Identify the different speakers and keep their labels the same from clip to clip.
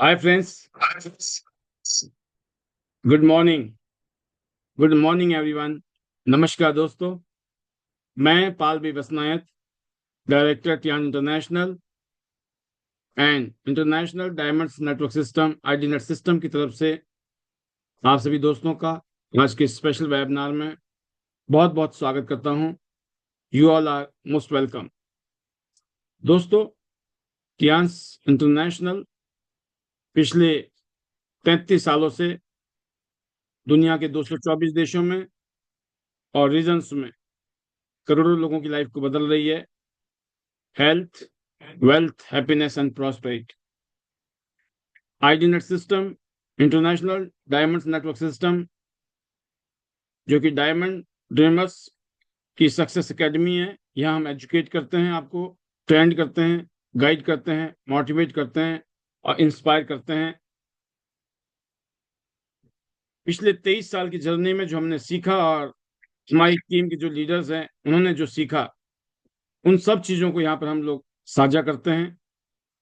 Speaker 1: हाय friends, good morning. Good morning everyone. नमस्कार दोस्तों, मैं Pal B Basnayat, director Tiens international and international diamonds network system ID net system की तरफ से आप सभी दोस्तों का आज के स्पेशल वेबिनार में बहुत बहुत स्वागत करता हूं। You all are most welcome. दोस्तों, टियान्स इंटरनेशनल पिछले 33 सालों से दुनिया के 224 देशों में और रीजन्स में करोड़ों लोगों की लाइफ को बदल रही है। Health, wealth, happiness and prosperity. ID net system, international diamonds network system, जो कि डायमंड ड्रीमर्स की सक्सेस एकेडमी है। यहाँ हम एजुकेट करते हैं, आपको ट्रेंड करते हैं, गाइड करते हैं, मोटिवेट करते हैं और इंस्पायर करते हैं। पिछले 23 साल की जर्नी में जो हमने सीखा और हमारी टीम के जो लीडर्स हैं उन्होंने जो सीखा, उन सब चीजों को यहाँ पर हम लोग साझा करते हैं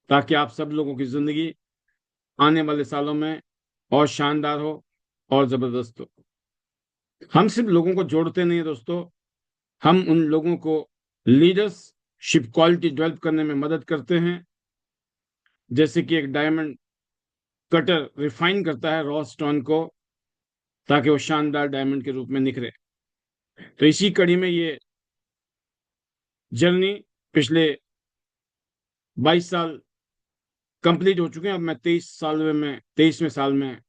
Speaker 1: ताकि आप सब लोगों की जिंदगी आने वाले सालों में और शानदार हो और जबरदस्त हो। हम सिर्फ लोगों को जोड़ते नहीं है दोस्तों, हम उन लोगों को लीडरशिप क्वालिटी डेवलप करने में मदद करते हैं। जैसे कि एक डायमंड कटर रिफाइन करता है रॉ स्टोन को ताकि वो शानदार डायमंड के रूप में निखरे। तो इसी कड़ी में ये जर्नी पिछले 22 साल कंप्लीट हो चुके हैं। अब मैं 23वें साल में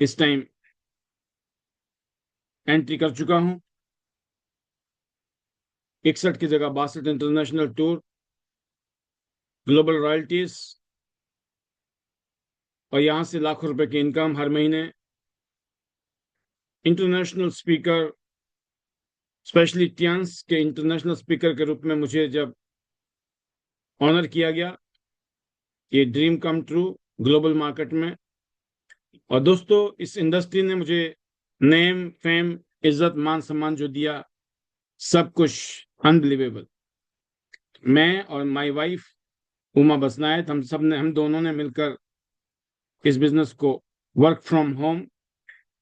Speaker 1: इस टाइम एंट्री कर चुका हूं। 61 की जगह 62 इंटरनेशनल टूर, ग्लोबल रॉयल्टीज और यहां से लाखों रुपए की इनकम हर महीने। इंटरनेशनल स्पीकर, स्पेशली टियान्स के इंटरनेशनल स्पीकर के रूप में मुझे जब ऑनर किया गया, ये dream come true global market में। और दोस्तों, इस इंडस्ट्री ने मुझे नेम, फेम, इज्जत, मान सम्मान जो दिया, सब कुछ अनबिलीवेबल। मैं और माय वाइफ उमा बसनायत, हम दोनों ने मिलकर इस बिजनेस को वर्क फ्रॉम होम,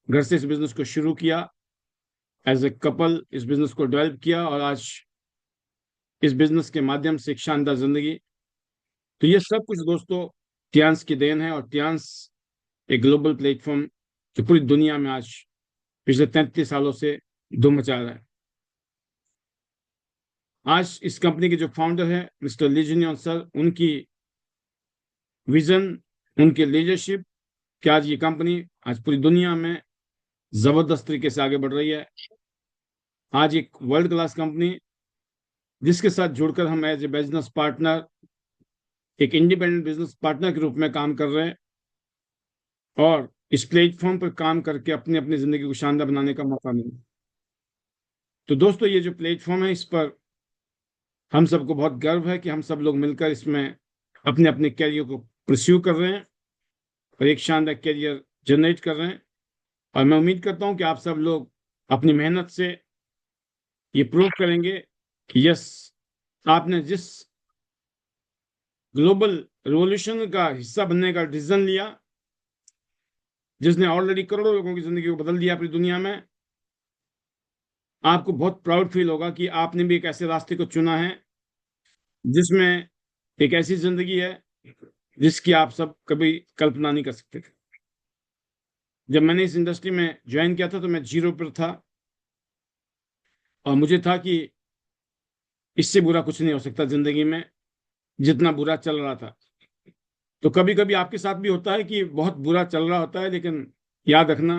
Speaker 1: घर से इस बिजनेस को शुरू किया। एज ए कपल इस बिजनेस को डेवलप किया और आज इस बिजनेस के माध्यम से एक शानदार जिंदगी। तो ये सब कुछ दोस्तों टियान्स की देन है। और टियान्स एक ग्लोबल प्लेटफॉर्म जो पूरी दुनिया में आज पिछले 33 सालों से धूम मचा रहा है। आज इस कंपनी के जो फाउंडर है मिस्टर लीजनियन सर, उनकी विजन, उनके लीडरशिप कि आज ये कंपनी आज पूरी दुनिया में जबरदस्त तरीके से आगे बढ़ रही है। आज एक वर्ल्ड क्लास कंपनी जिसके साथ जुड़कर हम एज ए बिजनेस पार्टनर, एक इंडिपेंडेंट बिजनेस पार्टनर के रूप में काम कर रहे हैं और इस प्लेटफॉर्म पर काम करके अपनी अपनी जिंदगी को शानदार बनाने का मौका मिले। तो दोस्तों, ये जो प्लेटफॉर्म है, इस पर हम सबको बहुत गर्व है कि हम सब लोग मिलकर इसमें अपने अपने कैरियर को परस्यू कर रहे हैं और एक शानदार कैरियर जनरेट कर रहे हैं। और मैं उम्मीद करता हूं कि आप सब लोग अपनी मेहनत से ये प्रूव करेंगे कि यस, आपने जिस ग्लोबल रिवॉल्यूशन का हिस्सा बनने का डिसीजन लिया, जिसने ऑलरेडी करोड़ों लोगों की जिंदगी को बदल दिया पूरी दुनिया में, आपको बहुत प्राउड फील होगा कि आपने भी एक ऐसे रास्ते को चुना है जिसमें एक ऐसी जिंदगी है जिसकी आप सब कभी कल्पना नहीं कर सकते थे। जब मैंने इस इंडस्ट्री में ज्वाइन किया था तो मैं जीरो पर था और मुझे था कि इससे बुरा कुछ नहीं हो सकता जिंदगी में, जितना बुरा चल रहा था। तो कभी कभी आपके साथ भी होता है कि बहुत बुरा चल रहा होता है, लेकिन याद रखना,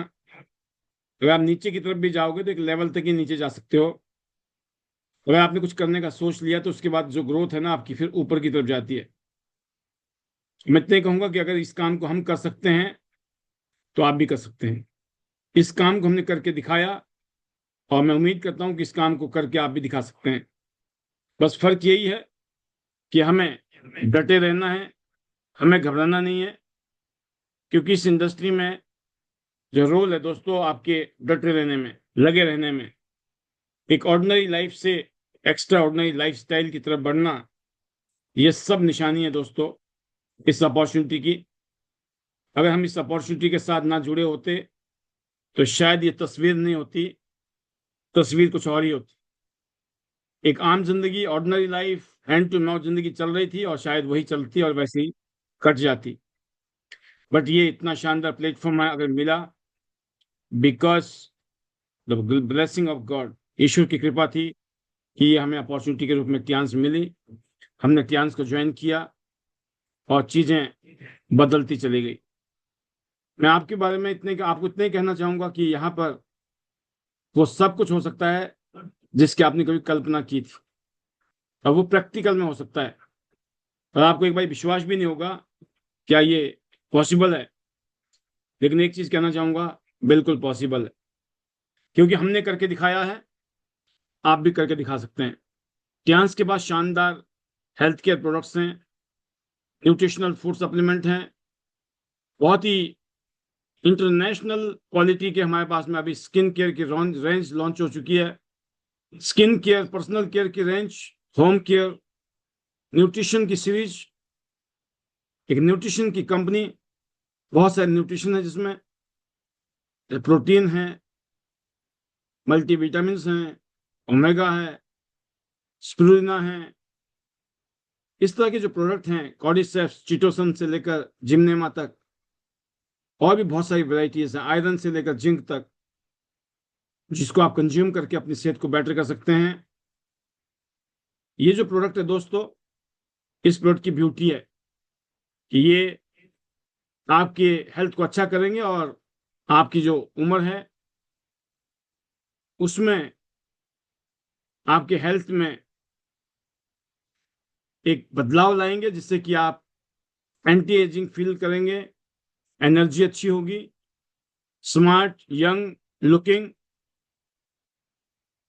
Speaker 1: अगर आप नीचे की तरफ भी जाओगे तो एक लेवल तक ही नीचे जा सकते हो। अगर आपने कुछ करने का सोच लिया तो उसके बाद जो ग्रोथ है ना आपकी, फिर ऊपर की तरफ जाती है। मैं इतना ही कहूंगा कि अगर इस काम को हम कर सकते हैं तो आप भी कर सकते हैं। इस काम को हमने करके दिखाया और मैं उम्मीद करता हूं कि इस काम को करके आप भी दिखा सकते हैं। बस फर्क यही है कि हमें डटे रहना है, हमें घबराना नहीं है, क्योंकि इस इंडस्ट्री में जो रोल है दोस्तों आपके डटे रहने में, लगे रहने में, एक ऑर्डिनरी लाइफ से एक्स्ट्रा ऑर्डिनरी लाइफ स्टाइल की तरफ बढ़ना, ये सब निशानी है दोस्तों इस अपॉर्चुनिटी की। अगर हम इस अपॉर्चुनिटी के साथ ना जुड़े होते तो शायद ये तस्वीर नहीं होती, तस्वीर कुछ और ही होती। एक आम जिंदगी, ordinary life, hand to mouth जिंदगी चल रही थी और शायद वही चलती और वैसे ही कट जाती। बट ये इतना शानदार प्लेटफॉर्म है अगर मिला, because the blessing of God, ईश्वर की कृपा थी कि ये हमें अपॉर्चुनिटी के रूप में टियांस मिली। हमने टियांस को ज्वाइन किया और चीजें बदलती चली गई। मैं आपके बारे में आपको इतने ही कहना चाहूंगा कि यहाँ पर वो सब कुछ हो सकता है जिसकी आपने कभी कल्पना की थी, और वो प्रैक्टिकल में हो सकता है। और आपको एक बार विश्वास भी नहीं होगा क्या ये पॉसिबल है, लेकिन एक चीज कहना चाहूंगा, बिल्कुल पॉसिबल है, क्योंकि हमने करके दिखाया है, आप भी करके दिखा सकते हैं। टियांस के पास शानदार हेल्थ केयर प्रोडक्ट्स हैं, न्यूट्रिशनल फूड सप्लीमेंट हैं, बहुत ही इंटरनेशनल क्वालिटी के हमारे पास में अभी स्किन केयर की रेंज लॉन्च हो चुकी है। स्किन केयर, पर्सनल केयर की रेंज, होम केयर, न्यूट्रिशन की सीरीज, एक न्यूट्रिशन की कंपनी, बहुत सारे न्यूट्रिशन है जिसमें प्रोटीन है, मल्टीविटामिन हैं, ओमेगा है, स्पिरुलिना है। इस तरह के जो प्रोडक्ट हैं, कॉर्डिसेप्स, चिटोसन से लेकर जिमनेमा तक, और भी बहुत सारी वैरायटीज हैं, आयरन से लेकर जिंक तक, जिसको आप कंज्यूम करके अपनी सेहत को बेटर कर सकते हैं। ये जो प्रोडक्ट है दोस्तों, इस प्रोडक्ट की ब्यूटी है कि ये आपके हेल्थ को अच्छा करेंगे और आपकी जो उम्र है उसमें आपके हेल्थ में एक बदलाव लाएंगे, जिससे कि आप एंटी एजिंग फील करेंगे, एनर्जी अच्छी होगी, स्मार्ट, यंग लुकिंग।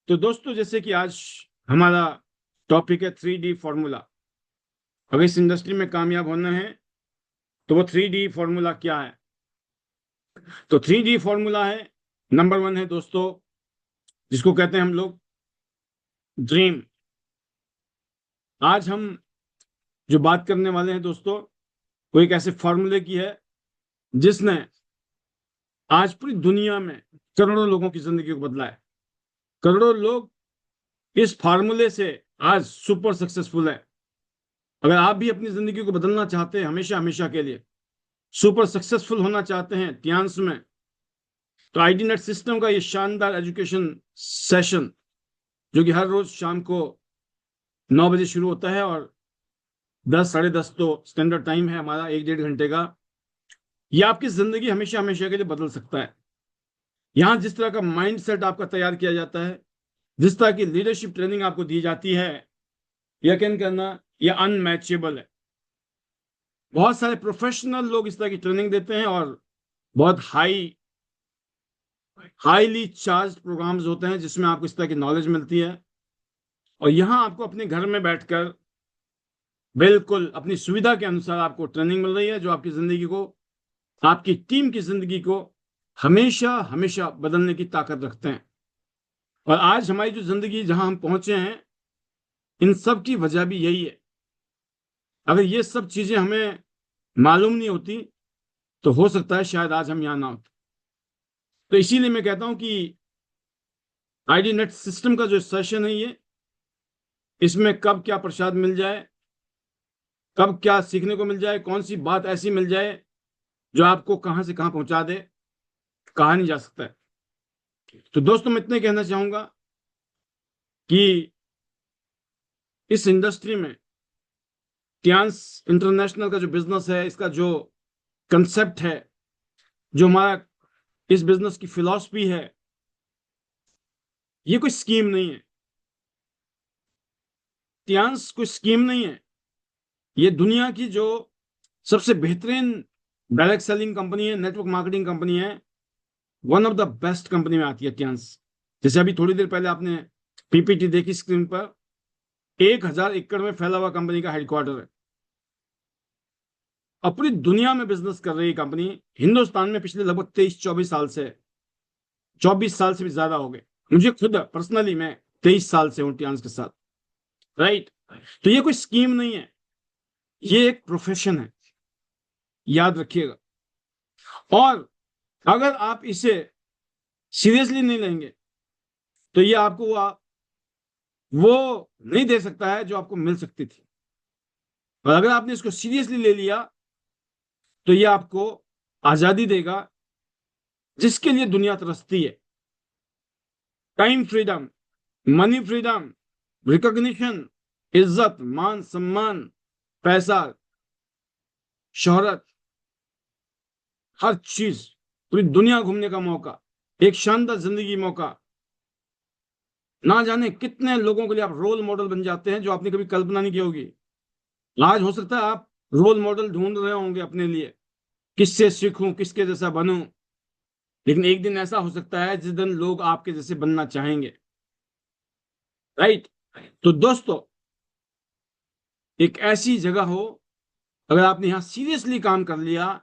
Speaker 1: तो दोस्तों, जैसे कि आज हमारा टॉपिक है 3D फॉर्मूला। अगर इस इंडस्ट्री में कामयाब होना है तो वो 3D फॉर्मूला क्या है? तो 3D फॉर्मूला है, नंबर 1 है दोस्तों, जिसको कहते हैं हम लोग ड्रीम। आज हम जो बात करने वाले हैं दोस्तों, वो एक ऐसे फॉर्मूले की है जिसने आज पूरी दुनिया में करोड़ों लोगों की जिंदगी को बदला है। करोड़ों लोग इस फार्मूले से आज सुपर सक्सेसफुल है। अगर आप भी अपनी जिंदगी को बदलना चाहते हैं हमेशा हमेशा के लिए, सुपर सक्सेसफुल होना चाहते हैं टियांस में, तो आईडी नेट सिस्टम का ये शानदार एजुकेशन सेशन, जो कि हर रोज शाम को 9 बजे शुरू होता है और 10, 10:30 तो स्टैंडर्ड टाइम है हमारा, 1-1.5 घंटे का, ये आपकी जिंदगी हमेशा हमेशा के लिए बदल सकता है। यहाँ जिस तरह का माइंड सेट आपका तैयार किया जाता है, जिस तरह की लीडरशिप ट्रेनिंग आपको दी जाती है, यकीन करना ये अनमैचेबल है। बहुत सारे प्रोफेशनल लोग इस तरह की ट्रेनिंग देते हैं और बहुत हाईली चार्ज प्रोग्राम्स होते हैं जिसमें आपको इस तरह की नॉलेज मिलती है। और यहाँ आपको अपने घर में बैठकर बिल्कुल अपनी सुविधा के अनुसार आपको ट्रेनिंग मिल रही है, जो आपकी जिंदगी को, आपकी टीम की जिंदगी को हमेशा हमेशा बदलने की ताकत रखते हैं। और आज हमारी जो जिंदगी जहां हम पहुंचे हैं, इन सब की वजह भी यही है। अगर ये सब चीजें हमें मालूम नहीं होती तो हो सकता है शायद आज हम यहाँ ना होते। तो इसीलिए मैं कहता हूं कि आईडी नेट सिस्टम का जो सेशन है ये, इसमें कब क्या प्रसाद मिल जाए, कब क्या सीखने को मिल जाए, कौन सी बात ऐसी मिल जाए जो आपको कहां से कहां पहुंचा दे, कहा नहीं जा सकता है। तो दोस्तों, मैं इतने कहना चाहूंगा कि इस इंडस्ट्री में टियांस इंटरनेशनल का जो बिजनेस है, इसका जो कंसेप्ट है, जो हमारा इस बिजनेस की फिलॉसफी है, ये कोई स्कीम नहीं है। टियांस कोई स्कीम नहीं है, ये दुनिया की जो सबसे बेहतरीन डायरेक्ट सेलिंग कंपनी है, नेटवर्क मार्केटिंग कंपनी है, one of the best company में आती है टियांस। जैसे अभी थोड़ी देर पहले आपने पीपीटी देखी स्क्रीन पर, 1,000 एकड़ में फैला हुआ कंपनी का हेडक्वार्टर है और पूरी दुनिया में बिजनेस कर रही कंपनी। हिंदुस्तान में पिछले लगभग 23-24 साल से, 24 साल से भी ज्यादा हो गए। मुझे खुद पर्सनली, मैं 23 साल से हूं टियांस के साथ, राइट। तो ये कोई स्कीम नहीं है, ये एक प्रोफेशन है, याद रखिएगा। और अगर आप इसे सीरियसली नहीं लेंगे तो ये आपको वो नहीं दे सकता है जो आपको मिल सकती थी, और अगर आपने इसको सीरियसली ले लिया तो ये आपको आजादी देगा जिसके लिए दुनिया तरसती है। Time freedom, money freedom, recognition, इज्जत, मान सम्मान, पैसा, शोहरत, हर चीज, पूरी दुनिया घूमने का मौका, एक शानदार जिंदगी मौका। ना जाने कितने लोगों के लिए आप रोल मॉडल बन जाते हैं जो आपने कभी कल्पना नहीं की होगी। आज हो सकता है आप रोल मॉडल ढूंढ रहे होंगे अपने लिए, किससे सीखूं, किसके जैसा बनूं, लेकिन एक दिन ऐसा हो सकता है जिस दिन लोग आपके जैसे बनना चाहेंगे। राइट? तो दोस्तों, एक ऐसी जगह हो, अगर आपने यहां सीरियसली काम कर लिया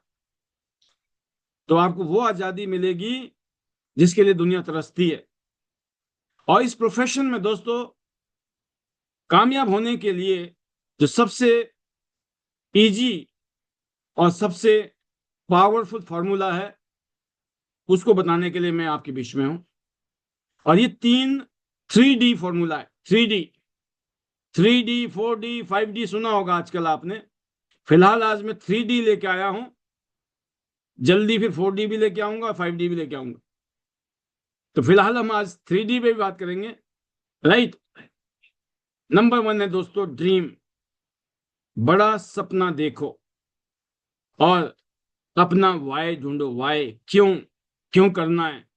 Speaker 1: तो आपको वो आजादी मिलेगी जिसके लिए दुनिया तरसती है। और इस प्रोफेशन में दोस्तों, कामयाब होने के लिए जो सबसे इजी और सबसे पावरफुल फॉर्मूला है, उसको बताने के लिए मैं आपके बीच में हूं। और ये 3D फॉर्मूला है। 3D 4D 5D सुना होगा आजकल आपने। फिलहाल आज मैं 3D लेके आया हूं, जल्दी फिर 4D भी लेके आऊंगा, 5D भी लेके आऊंगा। तो फिलहाल हम आज 3D पे भी बात करेंगे। राइट? नंबर 1 है दोस्तों, ड्रीम। बड़ा सपना देखो और अपना वाई ढूंढो। वाई, क्यों, क्यों करना है।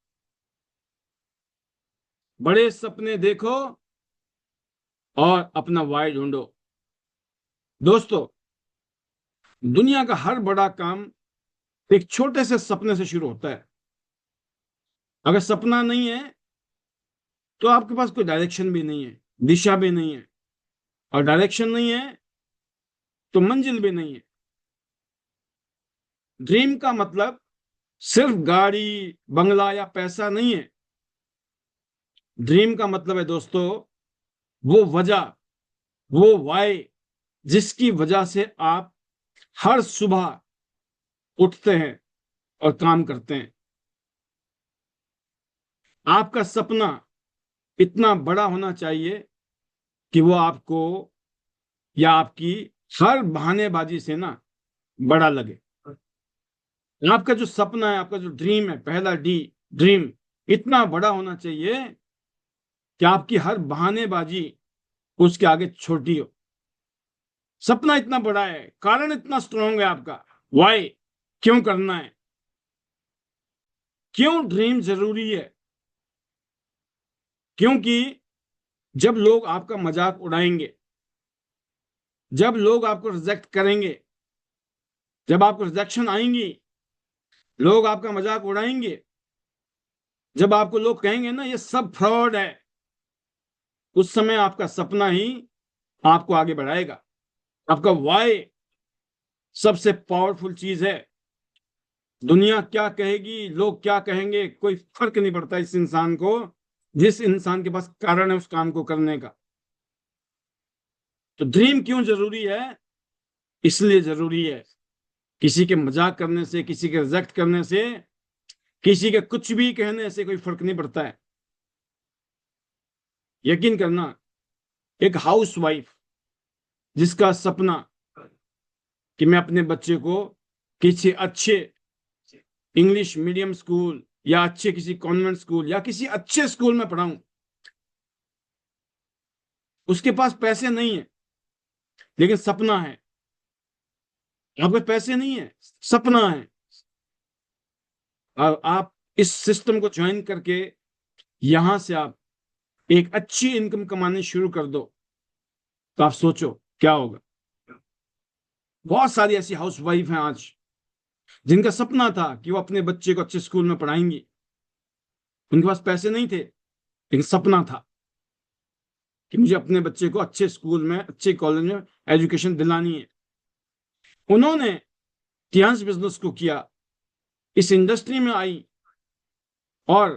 Speaker 1: बड़े सपने देखो और अपना वाई ढूंढो। दोस्तों, दुनिया का हर बड़ा काम एक छोटे से सपने से शुरू होता है। अगर सपना नहीं है तो आपके पास कोई डायरेक्शन भी नहीं है, दिशा भी नहीं है, और डायरेक्शन नहीं है तो मंजिल भी नहीं है। ड्रीम का मतलब सिर्फ गाड़ी, बंगला या पैसा नहीं है। ड्रीम का मतलब है दोस्तों, वो वजह, वो वाई, जिसकी वजह से आप हर सुबह उठते हैं और काम करते हैं। आपका सपना इतना बड़ा होना चाहिए कि वो आपको या आपकी हर बहानेबाजी से ना बड़ा लगे। आपका जो सपना है, आपका जो ड्रीम है, पहला डी, ड्रीम, इतना बड़ा होना चाहिए कि आपकी हर बहानेबाजी उसके आगे छोटी हो। सपना इतना बड़ा है, कारण इतना स्ट्रांग है आपका, वाई, क्यों करना है। क्यों ड्रीम जरूरी है? क्योंकि जब लोग आपका मजाक उड़ाएंगे, जब लोग आपको रिजेक्ट करेंगे, जब आपको रिजेक्शन आएंगी, लोग आपका मजाक उड़ाएंगे, जब आपको लोग कहेंगे ना ये सब फ्रॉड है, उस समय आपका सपना ही आपको आगे बढ़ाएगा। आपका वाई सबसे पावरफुल चीज है। दुनिया क्या कहेगी, लोग क्या कहेंगे, कोई फर्क नहीं पड़ता इस इंसान को, जिस इंसान के पास कारण है उस काम को करने का। तो ड्रीम क्यों जरूरी है? इसलिए जरूरी है, किसी के मजाक करने से, किसी के रिजेक्ट करने से, किसी के कुछ भी कहने से कोई फर्क नहीं पड़ता है। यकीन करना, एक हाउसवाइफ जिसका सपना कि मैं अपने बच्चे को किसी अच्छे इंग्लिश मीडियम स्कूल या अच्छे किसी कॉन्वेंट स्कूल या किसी अच्छे स्कूल में पढ़ाऊं, उसके पास पैसे नहीं है लेकिन सपना है। आपके पैसे नहीं है, सपना है, और आप इस सिस्टम को ज्वाइन करके यहां से आप एक अच्छी इनकम कमानी शुरू कर दो, तो आप सोचो क्या होगा। बहुत सारी ऐसी हाउसवाइफ हैं आज जिनका सपना था कि वो अपने बच्चे को अच्छे स्कूल में पढ़ाएंगी। उनके पास पैसे नहीं थे लेकिन सपना था कि मुझे अपने बच्चे को अच्छे स्कूल में, अच्छे कॉलेज में एजुकेशन दिलानी है। उन्होंने इतिहास बिजनेस को किया, इस इंडस्ट्री में आई और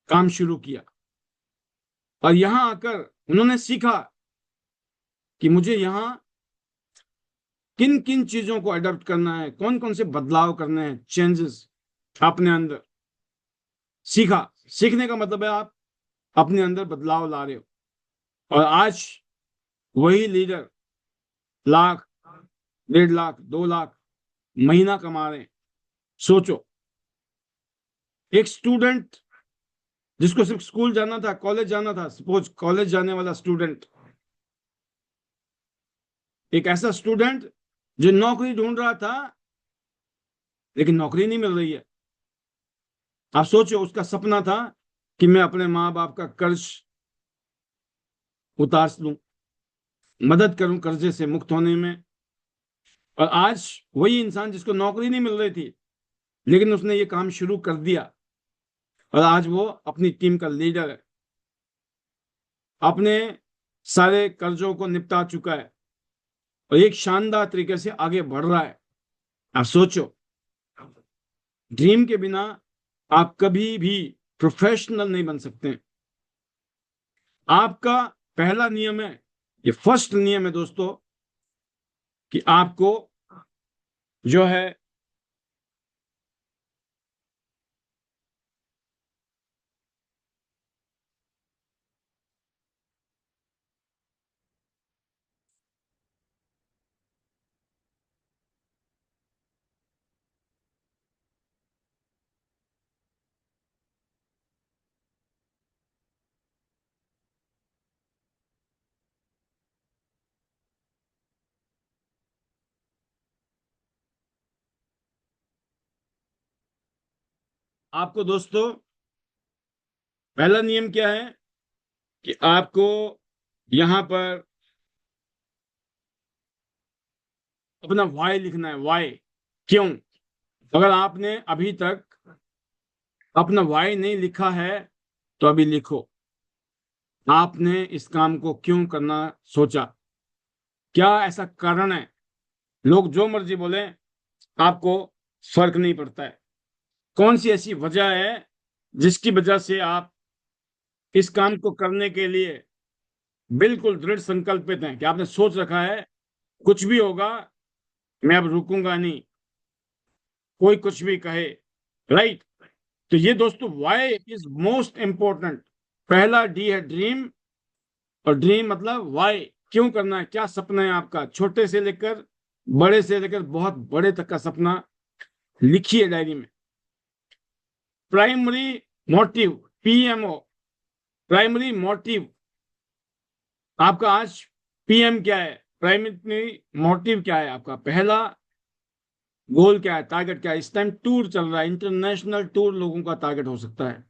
Speaker 1: काम शुरू किया, और यहां आकर उन्होंने सीखा कि मुझे यहां किन किन चीजों को अडॉप्ट करना है, कौन कौन से बदलाव करने हैं, चेंजेस अपने अंदर सीखा। सीखने का मतलब है आप अपने अंदर बदलाव ला रहे हो। और आज वही लीडर लाख, 1.5 लाख, 2 लाख महीना कमा रहे हैं। सोचो, एक स्टूडेंट जिसको सिर्फ स्कूल जाना था, कॉलेज जाना था, सपोज कॉलेज जाने वाला स्टूडेंट, एक ऐसा स्टूडेंट जो नौकरी ढूंढ रहा था लेकिन नौकरी नहीं मिल रही है। आप सोचो, उसका सपना था कि मैं अपने माँ बाप का कर्ज उतार लूं, मदद करूं कर्जे से मुक्त होने में। और आज वही इंसान जिसको नौकरी नहीं मिल रही थी लेकिन उसने ये काम शुरू कर दिया और आज वो अपनी टीम का लीडर है, अपने सारे कर्जों को निपटा चुका है और एक शानदार तरीके से आगे बढ़ रहा है। आप सोचो, ड्रीम के बिना आप कभी भी प्रोफेशनल नहीं बन सकते। आपका पहला नियम है, ये फर्स्ट नियम है दोस्तों, कि आपको जो है आपको दोस्तों पहला नियम क्या है कि आपको यहां पर अपना वाई लिखना है। वाई क्यों? अगर आपने अभी तक अपना वाई नहीं लिखा है तो अभी लिखो। आपने इस काम को क्यों करना सोचा, क्या ऐसा कारण है? लोग जो मर्जी बोले, आपको फर्क नहीं पड़ता है। कौन सी ऐसी वजह है जिसकी वजह से आप इस काम को करने के लिए बिल्कुल दृढ़ संकल्पित हैं, कि आपने सोच रखा है कुछ भी होगा, मैं अब रुकूंगा नहीं, कोई कुछ भी कहे। राइट? तो ये दोस्तों वाई इज मोस्ट इंपॉर्टेंट। पहला डी है ड्रीम, और ड्रीम मतलब वाई, क्यों करना है, क्या सपना है आपका, छोटे से लेकर बड़े से लेकर बहुत बड़े तक का सपना लिखिए डायरी में। Primary motive, PMO, primary motive आपका आज, पीएम क्या है, प्राइमरी मोटिव क्या है आपका, पहला गोल क्या है, टारगेट क्या है। इस टाइम टूर चल रहा है, इंटरनेशनल टूर लोगों का टारगेट हो सकता है।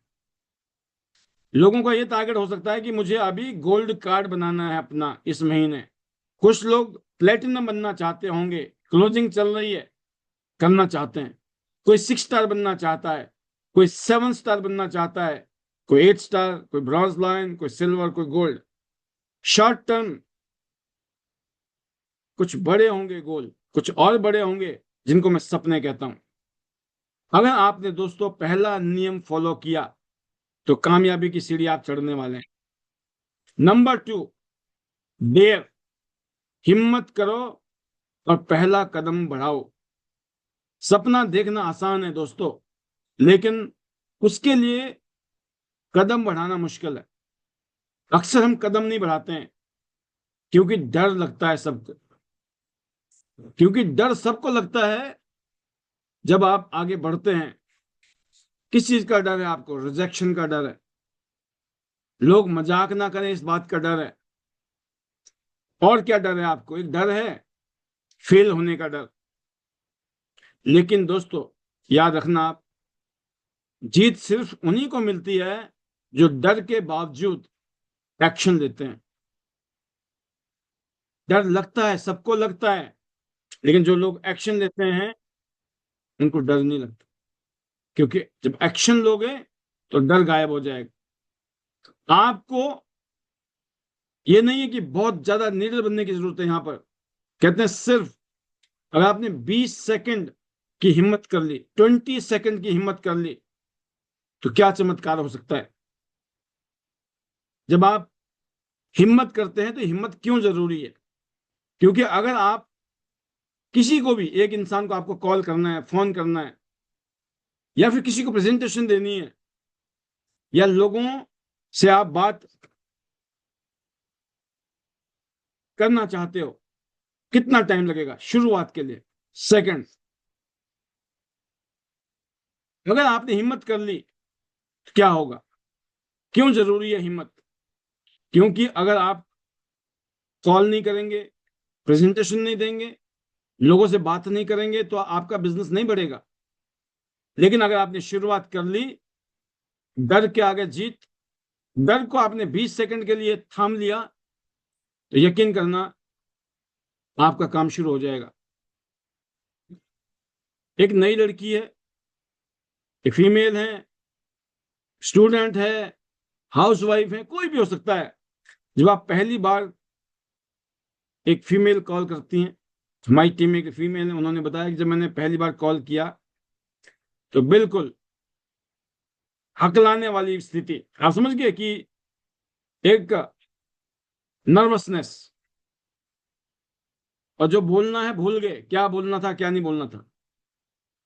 Speaker 1: लोगों का ये टारगेट हो सकता है कि मुझे अभी गोल्ड कार्ड बनाना है अपना इस महीने। कुछ लोग प्लेटिनम बनना चाहते होंगे, क्लोजिंग चल रही है, करना चाहते हैं। कोई 6 स्टार बनना चाहता है, कोई 7 स्टार बनना चाहता है, कोई 8 स्टार, कोई ब्रॉन्ज लाइन, कोई सिल्वर, कोई गोल्ड। शॉर्ट टर्म कुछ बड़े होंगे गोल, कुछ और बड़े होंगे जिनको मैं सपने कहता हूं। अगर आपने दोस्तों पहला नियम फॉलो किया तो कामयाबी की सीढ़ी आप चढ़ने वाले हैं। नंबर 2, डेयर, हिम्मत करो और पहला कदम बढ़ाओ। सपना देखना आसान है दोस्तों, लेकिन उसके लिए कदम बढ़ाना मुश्किल है। अक्सर हम कदम नहीं बढ़ाते हैं क्योंकि डर लगता है सबको, क्योंकि डर सबको लगता है जब आप आगे बढ़ते हैं। किस चीज का डर है आपको? रिजेक्शन का डर है, लोग मजाक ना करें इस बात का डर है। और क्या डर है आपको? एक डर है फेल होने का डर। लेकिन दोस्तों याद रखना, आप जीत सिर्फ उन्हीं को मिलती है जो डर के बावजूद एक्शन लेते हैं। डर लगता है, सबको लगता है, लेकिन जो लोग एक्शन लेते हैं उनको डर नहीं लगता, क्योंकि जब एक्शन लोगे तो डर गायब हो जाएगा। आपको ये नहीं है कि बहुत ज्यादा लीडर बनने की जरूरत है। यहां पर कहते हैं सिर्फ अगर आपने 20 सेकंड की हिम्मत कर ली, 20 सेकंड की हिम्मत कर ली, तो क्या चमत्कार हो सकता है। जब आप हिम्मत करते हैं तो हिम्मत क्यों जरूरी है? क्योंकि अगर आप किसी को भी, एक इंसान को आपको कॉल करना है, फोन करना है, या फिर किसी को प्रेजेंटेशन देनी है, या लोगों से आप बात करना चाहते हो, कितना टाइम लगेगा शुरुआत के लिए? सेकंड। अगर आपने हिम्मत कर ली तो क्या होगा? क्यों जरूरी है हिम्मत? क्योंकि अगर आप कॉल नहीं करेंगे, प्रेजेंटेशन नहीं देंगे, लोगों से बात नहीं करेंगे, तो आपका बिजनेस नहीं बढ़ेगा। लेकिन अगर आपने शुरुआत कर ली, डर के आगे जीत, डर को आपने 20 सेकंड के लिए थाम लिया, तो यकीन करना आपका काम शुरू हो जाएगा। एक नई लड़की है, एक फीमेल है, स्टूडेंट है, हाउसवाइफ है, कोई भी हो सकता है। जब आप पहली बार एक फीमेल कॉल करती हैं, हमारी टीम में एक फीमेल है, उन्होंने बताया कि जब मैंने पहली बार कॉल किया तो बिल्कुल हकलाने वाली स्थिति, आप समझ गए कि एक नर्वसनेस, और जो बोलना है भूल गए, क्या बोलना था क्या नहीं बोलना था।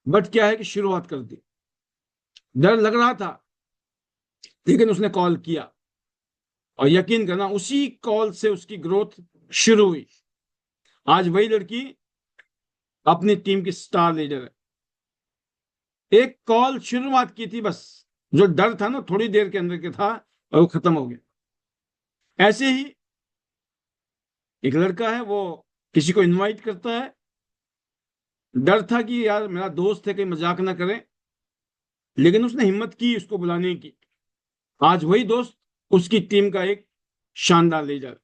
Speaker 1: बट क्या है कि शुरुआत कर दी, डर लग रहा था, लेकिन उसने कॉल किया, और यकीन करना उसी कॉल से उसकी ग्रोथ शुरू हुई। आज वही लड़की अपनी टीम की स्टार लीडर है। एक कॉल शुरुआत की थी बस, जो डर था ना थोड़ी देर के अंदर के था, और वो खत्म हो गया। ऐसे ही एक लड़का है, वो किसी को इनवाइट करता है, डर था कि यार मेरा दोस्त है, कहीं मजाक ना करे, लेकिन उसने हिम्मत की उसको बुलाने की। आज वही दोस्त उसकी टीम का एक शानदार लीडर।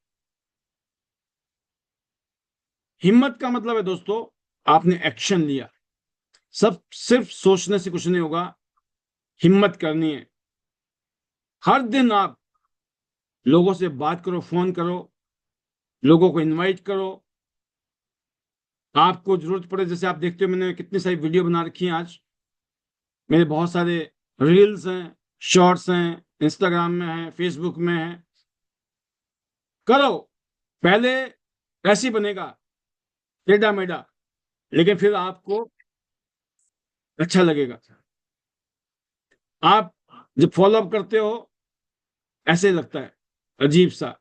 Speaker 1: हिम्मत का मतलब है दोस्तों, आपने एक्शन लिया। सब सिर्फ सोचने से कुछ नहीं होगा, हिम्मत करनी है। हर दिन आप लोगों से बात करो, फोन करो, लोगों को इनवाइट करो। आपको जरूरत पड़े, जैसे आप देखते हो मैंने कितनी सारी वीडियो बना रखी है। आज मेरे बहुत सारे रील्स हैं, शॉर्ट्स हैं, इंस्टाग्राम में है, फेसबुक में है। करो, पहले ऐसे ही बनेगा, टेढ़ा मेढ़ा, लेकिन फिर आपको अच्छा लगेगा। आप जब फॉलो अप करते हो, ऐसे लगता है अजीब सा,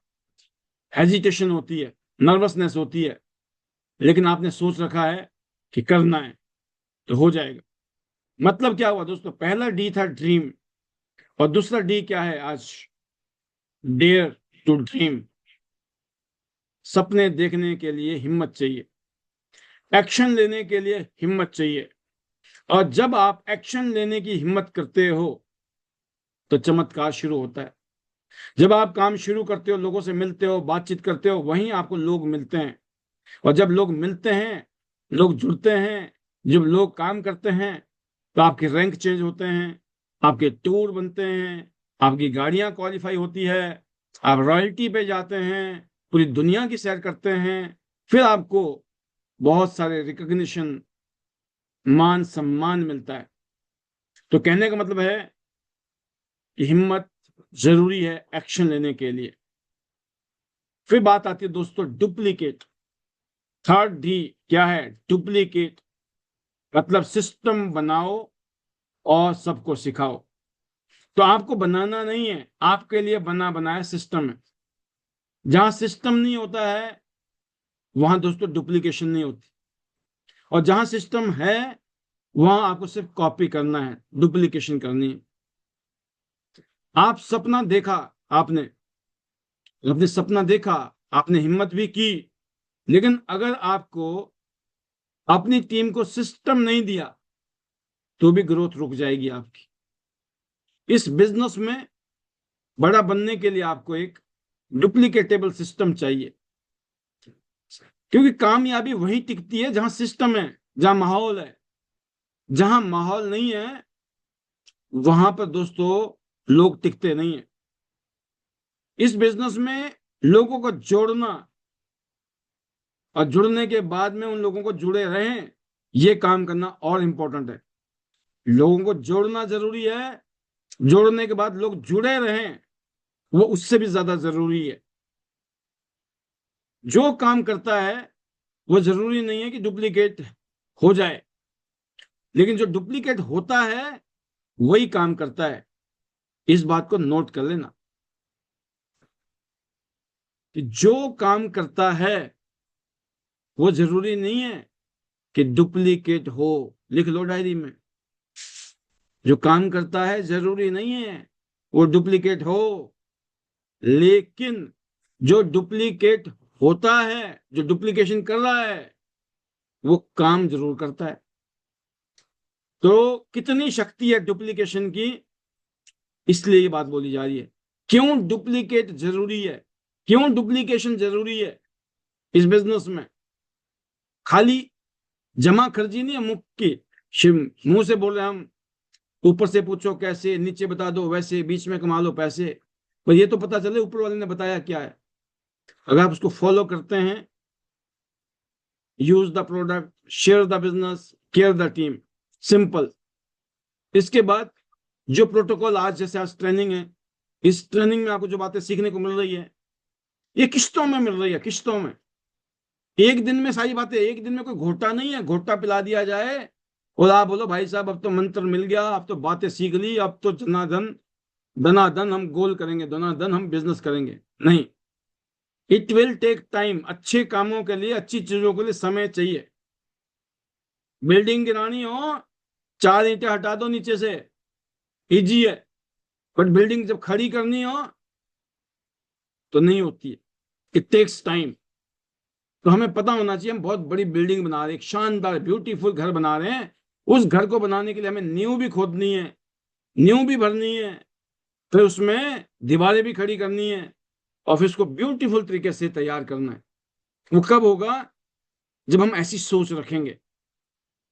Speaker 1: हेजिटेशन होती है, नर्वसनेस होती है, लेकिन आपने सोच रखा है कि करना है, तो हो जाएगा। मतलब क्या हुआ दोस्तों? पहला डी था ड्रीम, और दूसरा डी क्या है आज? Dare to dream. सपने देखने के लिए हिम्मत चाहिए, एक्शन लेने के लिए हिम्मत चाहिए। और जब आप एक्शन लेने की हिम्मत करते हो, तो चमत्कार शुरू होता है। जब आप काम शुरू करते हो, लोगों से मिलते हो, बातचीत करते हो, वहीं आपको लोग मिलते हैं। और जब लोग मिलते हैं, लोग जुड़ते हैं, जब लोग काम करते हैं, तो आपके रैंक चेंज होते हैं, आपके टूर बनते हैं, आपकी गाड़ियां क्वालिफाई होती है, आप रॉयल्टी पे जाते हैं, पूरी दुनिया की सैर करते हैं, फिर आपको बहुत सारे रिकॉग्निशन, मान सम्मान मिलता है। तो कहने का मतलब है कि हिम्मत जरूरी है एक्शन लेने के लिए। फिर बात आती है दोस्तों डुप्लीकेट। थर्ड डी क्या है? डुप्लीकेट। मतलब सिस्टम बनाओ और सबको सिखाओ। तो आपको बनाना नहीं है, आपके लिए बना बनाया सिस्टम है। जहां सिस्टम नहीं होता है, वहां दोस्तों डुप्लीकेशन नहीं होती। और जहां सिस्टम है, वहां आपको सिर्फ कॉपी करना है, डुप्लीकेशन करनी है। आप सपना देखा, आपने आपने सपना देखा, आपने हिम्मत भी की, लेकिन अगर आपको अपनी टीम को सिस्टम नहीं दिया, तो भी ग्रोथ रुक जाएगी आपकी। इस बिजनेस में बड़ा बनने के लिए आपको एक डुप्लीकेटेबल सिस्टम चाहिए, क्योंकि कामयाबी वहीं टिकती है जहां सिस्टम है, जहां माहौल है। जहां माहौल नहीं है, वहां पर दोस्तों लोग टिकते नहीं है। इस बिजनेस में लोगों को जोड़ना, और जुड़ने के बाद में उन लोगों को जुड़े रहें, ये काम करना और इंपॉर्टेंट है। लोगों को जोड़ना जरूरी है, जोड़ने के बाद लोग जुड़े रहें, वो उससे भी ज्यादा जरूरी है। जो काम करता है वो जरूरी नहीं है कि डुप्लीकेट हो जाए, लेकिन जो डुप्लीकेट होता है वही काम करता है। इस बात को नोट कर लेना कि जो काम करता है वो जरूरी नहीं है कि डुप्लीकेट हो। लिख लो डायरी में, जो काम करता है जरूरी नहीं है वो डुप्लीकेट हो, लेकिन जो डुप्लीकेट होता है, जो डुप्लीकेशन कर रहा है, वो काम जरूर करता है। तो कितनी शक्ति है डुप्लीकेशन की, इसलिए ये बात बोली जा रही है। क्यों डुप्लीकेट जरूरी है, क्यों डुप्लीकेशन जरूरी है इस बिजनेस में? खाली जमा खर्ची नहीं है मुख की, मुंह से बोल रहे हम, ऊपर से पूछो कैसे, नीचे बता दो वैसे, बीच में कमा लो पैसे, पर ये तो पता चले ऊपर वाले ने बताया क्या है। अगर आप उसको फॉलो करते हैं, use the product, share the business, care the team, simple. इसके बाद जो प्रोटोकॉल आज, जैसे आज ट्रेनिंग है, इस ट्रेनिंग में आपको जो बातें सीखने को मिल रही है, ये किश्तों में मिल रही है, किश्तों में। एक दिन में सारी बातें, एक दिन में कोई घोटा नहीं है, घोटा पिला दिया जाए और आप बोलो भाई साहब अब तो मंत्र मिल गया, अब तो बातें सीख ली, अब तो धनाधन धनाधन हम गोल करेंगे, धनाधन हम बिजनेस करेंगे। नहीं, इट विल टेक टाइम। अच्छे कामों के लिए, अच्छी चीजों के लिए समय चाहिए। बिल्डिंग गिरानी हो, 4 ईंटें हटा दो नीचे से, इजी है। बट बिल्डिंग जब खड़ी करनी हो तो नहीं होती है, इट टेक्स टाइम। तो हमें पता होना चाहिए हम बहुत बड़ी बिल्डिंग बना रहे हैं, एक शानदार ब्यूटीफुल घर बना रहे हैं, उस घर को बनाने के लिए हमें नींव भी खोदनी है, नींव भी भरनी है, फिर उसमें दीवारें भी खड़ी करनी है, और फिर उसको ब्यूटीफुल तरीके से तैयार करना है। वो कब होगा? जब हम ऐसी सोच रखेंगे।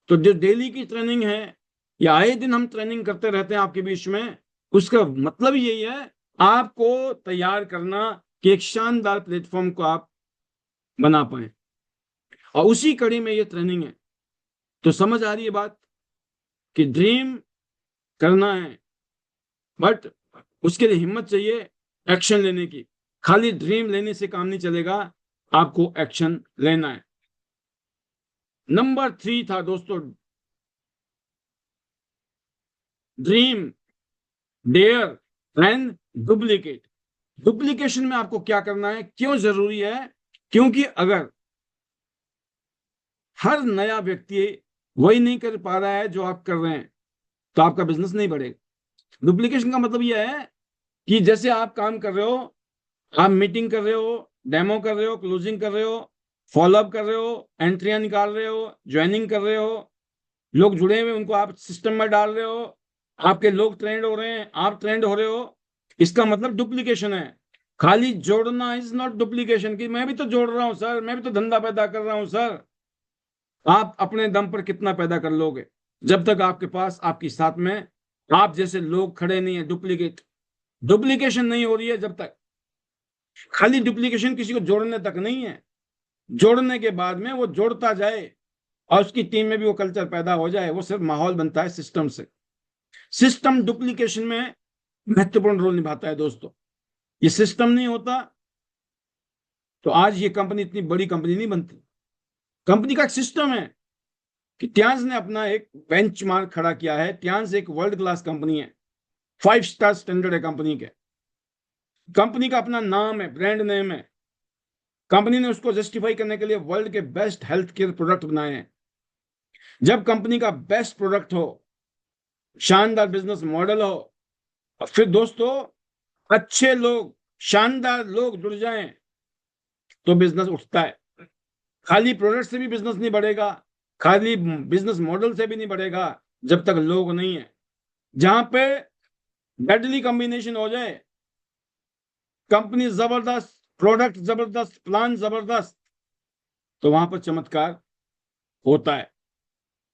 Speaker 1: तो जो डेली की ट्रेनिंग है, या आए दिन हम ट्रेनिंग करते रहते हैं आपके बीच में, उसका मतलब यही है, आपको तैयार करना कि एक शानदार प्लेटफॉर्म को आप बना पाए, और उसी कड़ी में ये ट्रेनिंग है। तो समझ आ रही है बात कि ड्रीम करना है, बट उसके लिए हिम्मत चाहिए एक्शन लेने की। खाली ड्रीम लेने से काम नहीं चलेगा, आपको एक्शन लेना है। नंबर 3 था दोस्तों, dream, dare and duplicate. Duplication में आपको क्या करना है, क्यों जरूरी है? क्योंकि अगर हर नया व्यक्ति वही नहीं कर पा रहा है जो आप कर रहे हैं, तो आपका बिजनेस नहीं बढ़ेगा। डुप्लीकेशन का मतलब यह है कि जैसे आप काम कर रहे हो, आप मीटिंग कर रहे हो, डेमो कर रहे हो, क्लोजिंग कर रहे हो, फॉलोअप कर रहे हो, एंट्रियां निकाल रहे हो, ज्वाइनिंग कर रहे हो, लोग जुड़े हुए उनको आप सिस्टम में डाल रहे हो, आपके लोग ट्रेंड हो रहे हैं, आप ट्रेंड हो रहे हो, इसका मतलब डुप्लीकेशन है। खाली जोड़ना इज नॉट डुप्लीकेशन, की मैं भी तो जोड़ रहा हूं सर, मैं भी तो धंधा पैदा कर रहा हूं सर। आप अपने दम पर कितना पैदा कर लोगे जब तक आपके पास, आपके साथ में आप जैसे लोग खड़े नहीं है? डुप्लीकेशन नहीं हो रही है जब तक। खाली डुप्लीकेशन किसी को जोड़ने तक नहीं है, जोड़ने के बाद में वो जोड़ता जाए और उसकी टीम में भी वो कल्चर पैदा हो जाए, वो सिर्फ माहौल बनता है सिस्टम से। सिस्टम डुप्लीकेशन में महत्वपूर्ण रोल निभाता है दोस्तों। ये सिस्टम नहीं होता तो आज ये कंपनी इतनी बड़ी कंपनी नहीं बनती। कंपनी का एक सिस्टम है कि ट्यांस ने अपना एक बेंचमार्क खड़ा किया है। ट्यांस एक वर्ल्ड क्लास कंपनी है, 5 स्टार स्टैंडर्ड है कंपनी के। कंपनी का अपना नाम है, ब्रांड नेम है। कंपनी ने उसको जस्टिफाई करने के लिए वर्ल्ड के बेस्ट हेल्थ केयर प्रोडक्ट बनाए हैं। जब कंपनी का बेस्ट प्रोडक्ट हो, शानदार बिजनेस मॉडल हो, और फिर दोस्तों अच्छे लोग, शानदार लोग जुड़ जाएं, तो बिजनेस उठता है। खाली प्रोडक्ट से भी बिजनेस नहीं बढ़ेगा, खाली बिजनेस मॉडल से भी नहीं बढ़ेगा, जब तक लोग नहीं है। जहां पे डेडली कॉम्बिनेशन हो जाए, कंपनी जबरदस्त, प्रोडक्ट जबरदस्त, प्लान जबरदस्त, तो वहां पर चमत्कार होता है।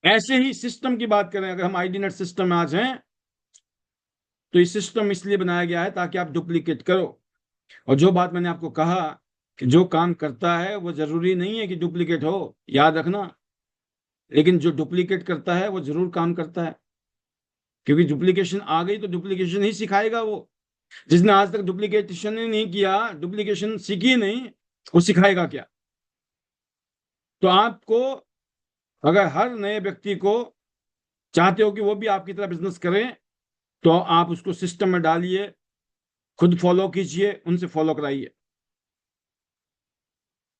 Speaker 1: ऐसे ही सिस्टम की बात करें, अगर हम आईडी नेट सिस्टम में आज हैं, तो ये सिस्टम इसलिए बनाया गया है ताकि आप डुप्लीकेट करो। और जो बात मैंने आपको कहा कि जो काम करता है वो जरूरी नहीं है कि डुप्लीकेट हो, याद रखना। लेकिन जो डुप्लीकेट करता है वो जरूर काम करता है, क्योंकि डुप्लीकेशन आ गई तो डुप्लीकेशन ही सिखाएगा वो। जिसने आज तक डुप्लीकेशन ही नहीं किया, डुप्लीकेशन सीखी नहीं, वो सिखाएगा क्या? तो आपको, अगर हर नए व्यक्ति को चाहते हो कि वो भी आपकी तरह बिजनेस करें, तो आप उसको सिस्टम में डालिए, खुद फॉलो कीजिए, उनसे फॉलो कराइए।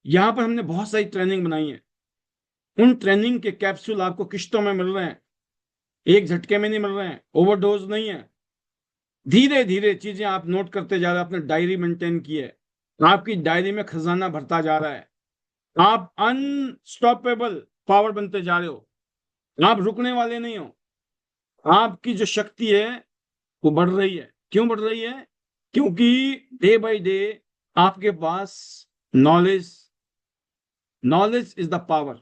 Speaker 1: यहां पर हमने बहुत सारी ट्रेनिंग बनाई है। उन ट्रेनिंग के कैप्सूल आपको किश्तों में मिल रहे हैं, एक झटके में नहीं मिल रहे हैं, ओवरडोज नहीं है। धीरे धीरे चीजें आप नोट करते जा रहे हैं, आपने डायरी मेंटेन की है, आपकी डायरी में खजाना भरता जा रहा है, आप अनस्टॉपेबल पावर बनते जा रहे हो, आप रुकने वाले नहीं हो। आपकी जो शक्ति है वो बढ़ रही है। क्यों बढ़ रही है? क्योंकि डे बाय डे आपके पास knowledge, knowledge is the power.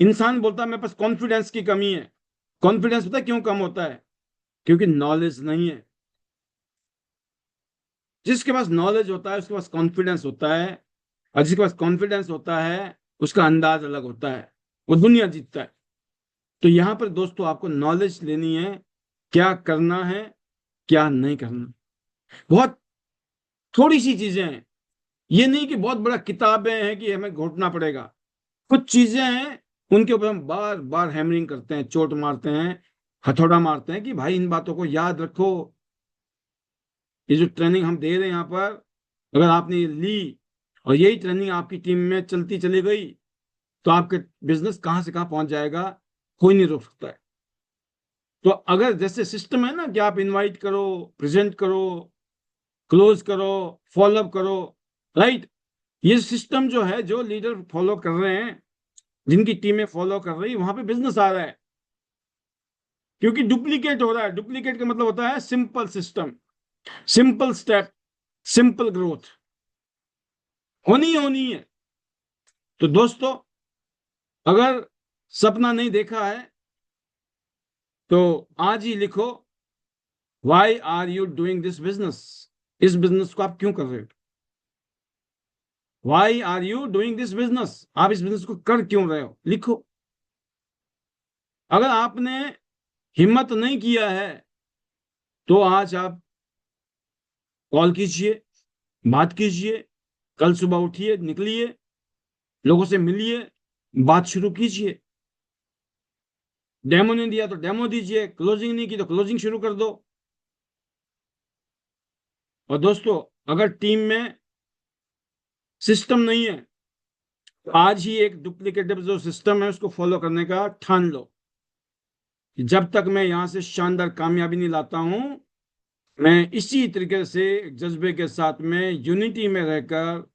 Speaker 1: इंसान बोलता है मेरे पास कॉन्फिडेंस की कमी है। कॉन्फिडेंस पता है क्यों कम होता है? क्योंकि नॉलेज नहीं है। जिसके पास नॉलेज होता है उसके पास कॉन्फिडेंस होता है, और जिसके पास कॉन्फिडेंस होता है उसका अंदाज अलग होता है, वो दुनिया जीतता है। तो यहां पर दोस्तों आपको नॉलेज लेनी है, क्या करना है, क्या नहीं करना। बहुत थोड़ी सी चीजें हैं, ये नहीं कि बहुत बड़ा किताबें हैं कि हमें घोटना पड़ेगा। कुछ चीजें हैं उनके ऊपर हम बार बार हैमरिंग करते हैं, चोट मारते हैं, हथौड़ा मारते हैं कि भाई इन बातों को याद रखो। ये जो ट्रेनिंग हम दे रहे हैं यहाँ पर, अगर आपने ये ली और यही ट्रेनिंग आपकी टीम में चलती चली गई, तो आपके बिजनेस कहाँ से कहाँ पहुंच जाएगा, कोई नहीं रोक सकता है। तो अगर जैसे सिस्टम है ना कि आप इनवाइट करो, प्रेजेंट करो, क्लोज करो, फॉलोअप करो, राइट, ये सिस्टम जो है, जो लीडर फॉलो कर रहे हैं, जिनकी टीमें फॉलो कर रही, वहां पे बिजनेस आ रहा है। क्योंकि डुप्लीकेट हो रहा है। डुप्लीकेट का मतलब होता है simple system, simple step, simple growth होनी है। तो दोस्तों, अगर सपना नहीं देखा है तो आज ही लिखो, why are you doing this business. इस बिजनेस को आप क्यों कर रहे हो? Why are you doing this business, आप इस बिजनेस को कर क्यों रहे हो, लिखो। अगर आपने हिम्मत नहीं किया है तो आज आप कॉल कीजिए, बात कीजिए, कल सुबह उठिए, निकलिए, लोगों से मिलिए, बात शुरू कीजिए। डेमो नहीं दिया तो डेमो दीजिए, क्लोजिंग नहीं की तो क्लोजिंग शुरू कर दो। और दोस्तों, अगर टीम में सिस्टम नहीं है तो आज ही एक डुप्लीकेटिव जो सिस्टम है उसको फॉलो करने का ठान लो। जब तक मैं यहां से शानदार कामयाबी नहीं लाता हूं, मैं इसी तरीके से जज्बे के साथ में यूनिटी में रहकर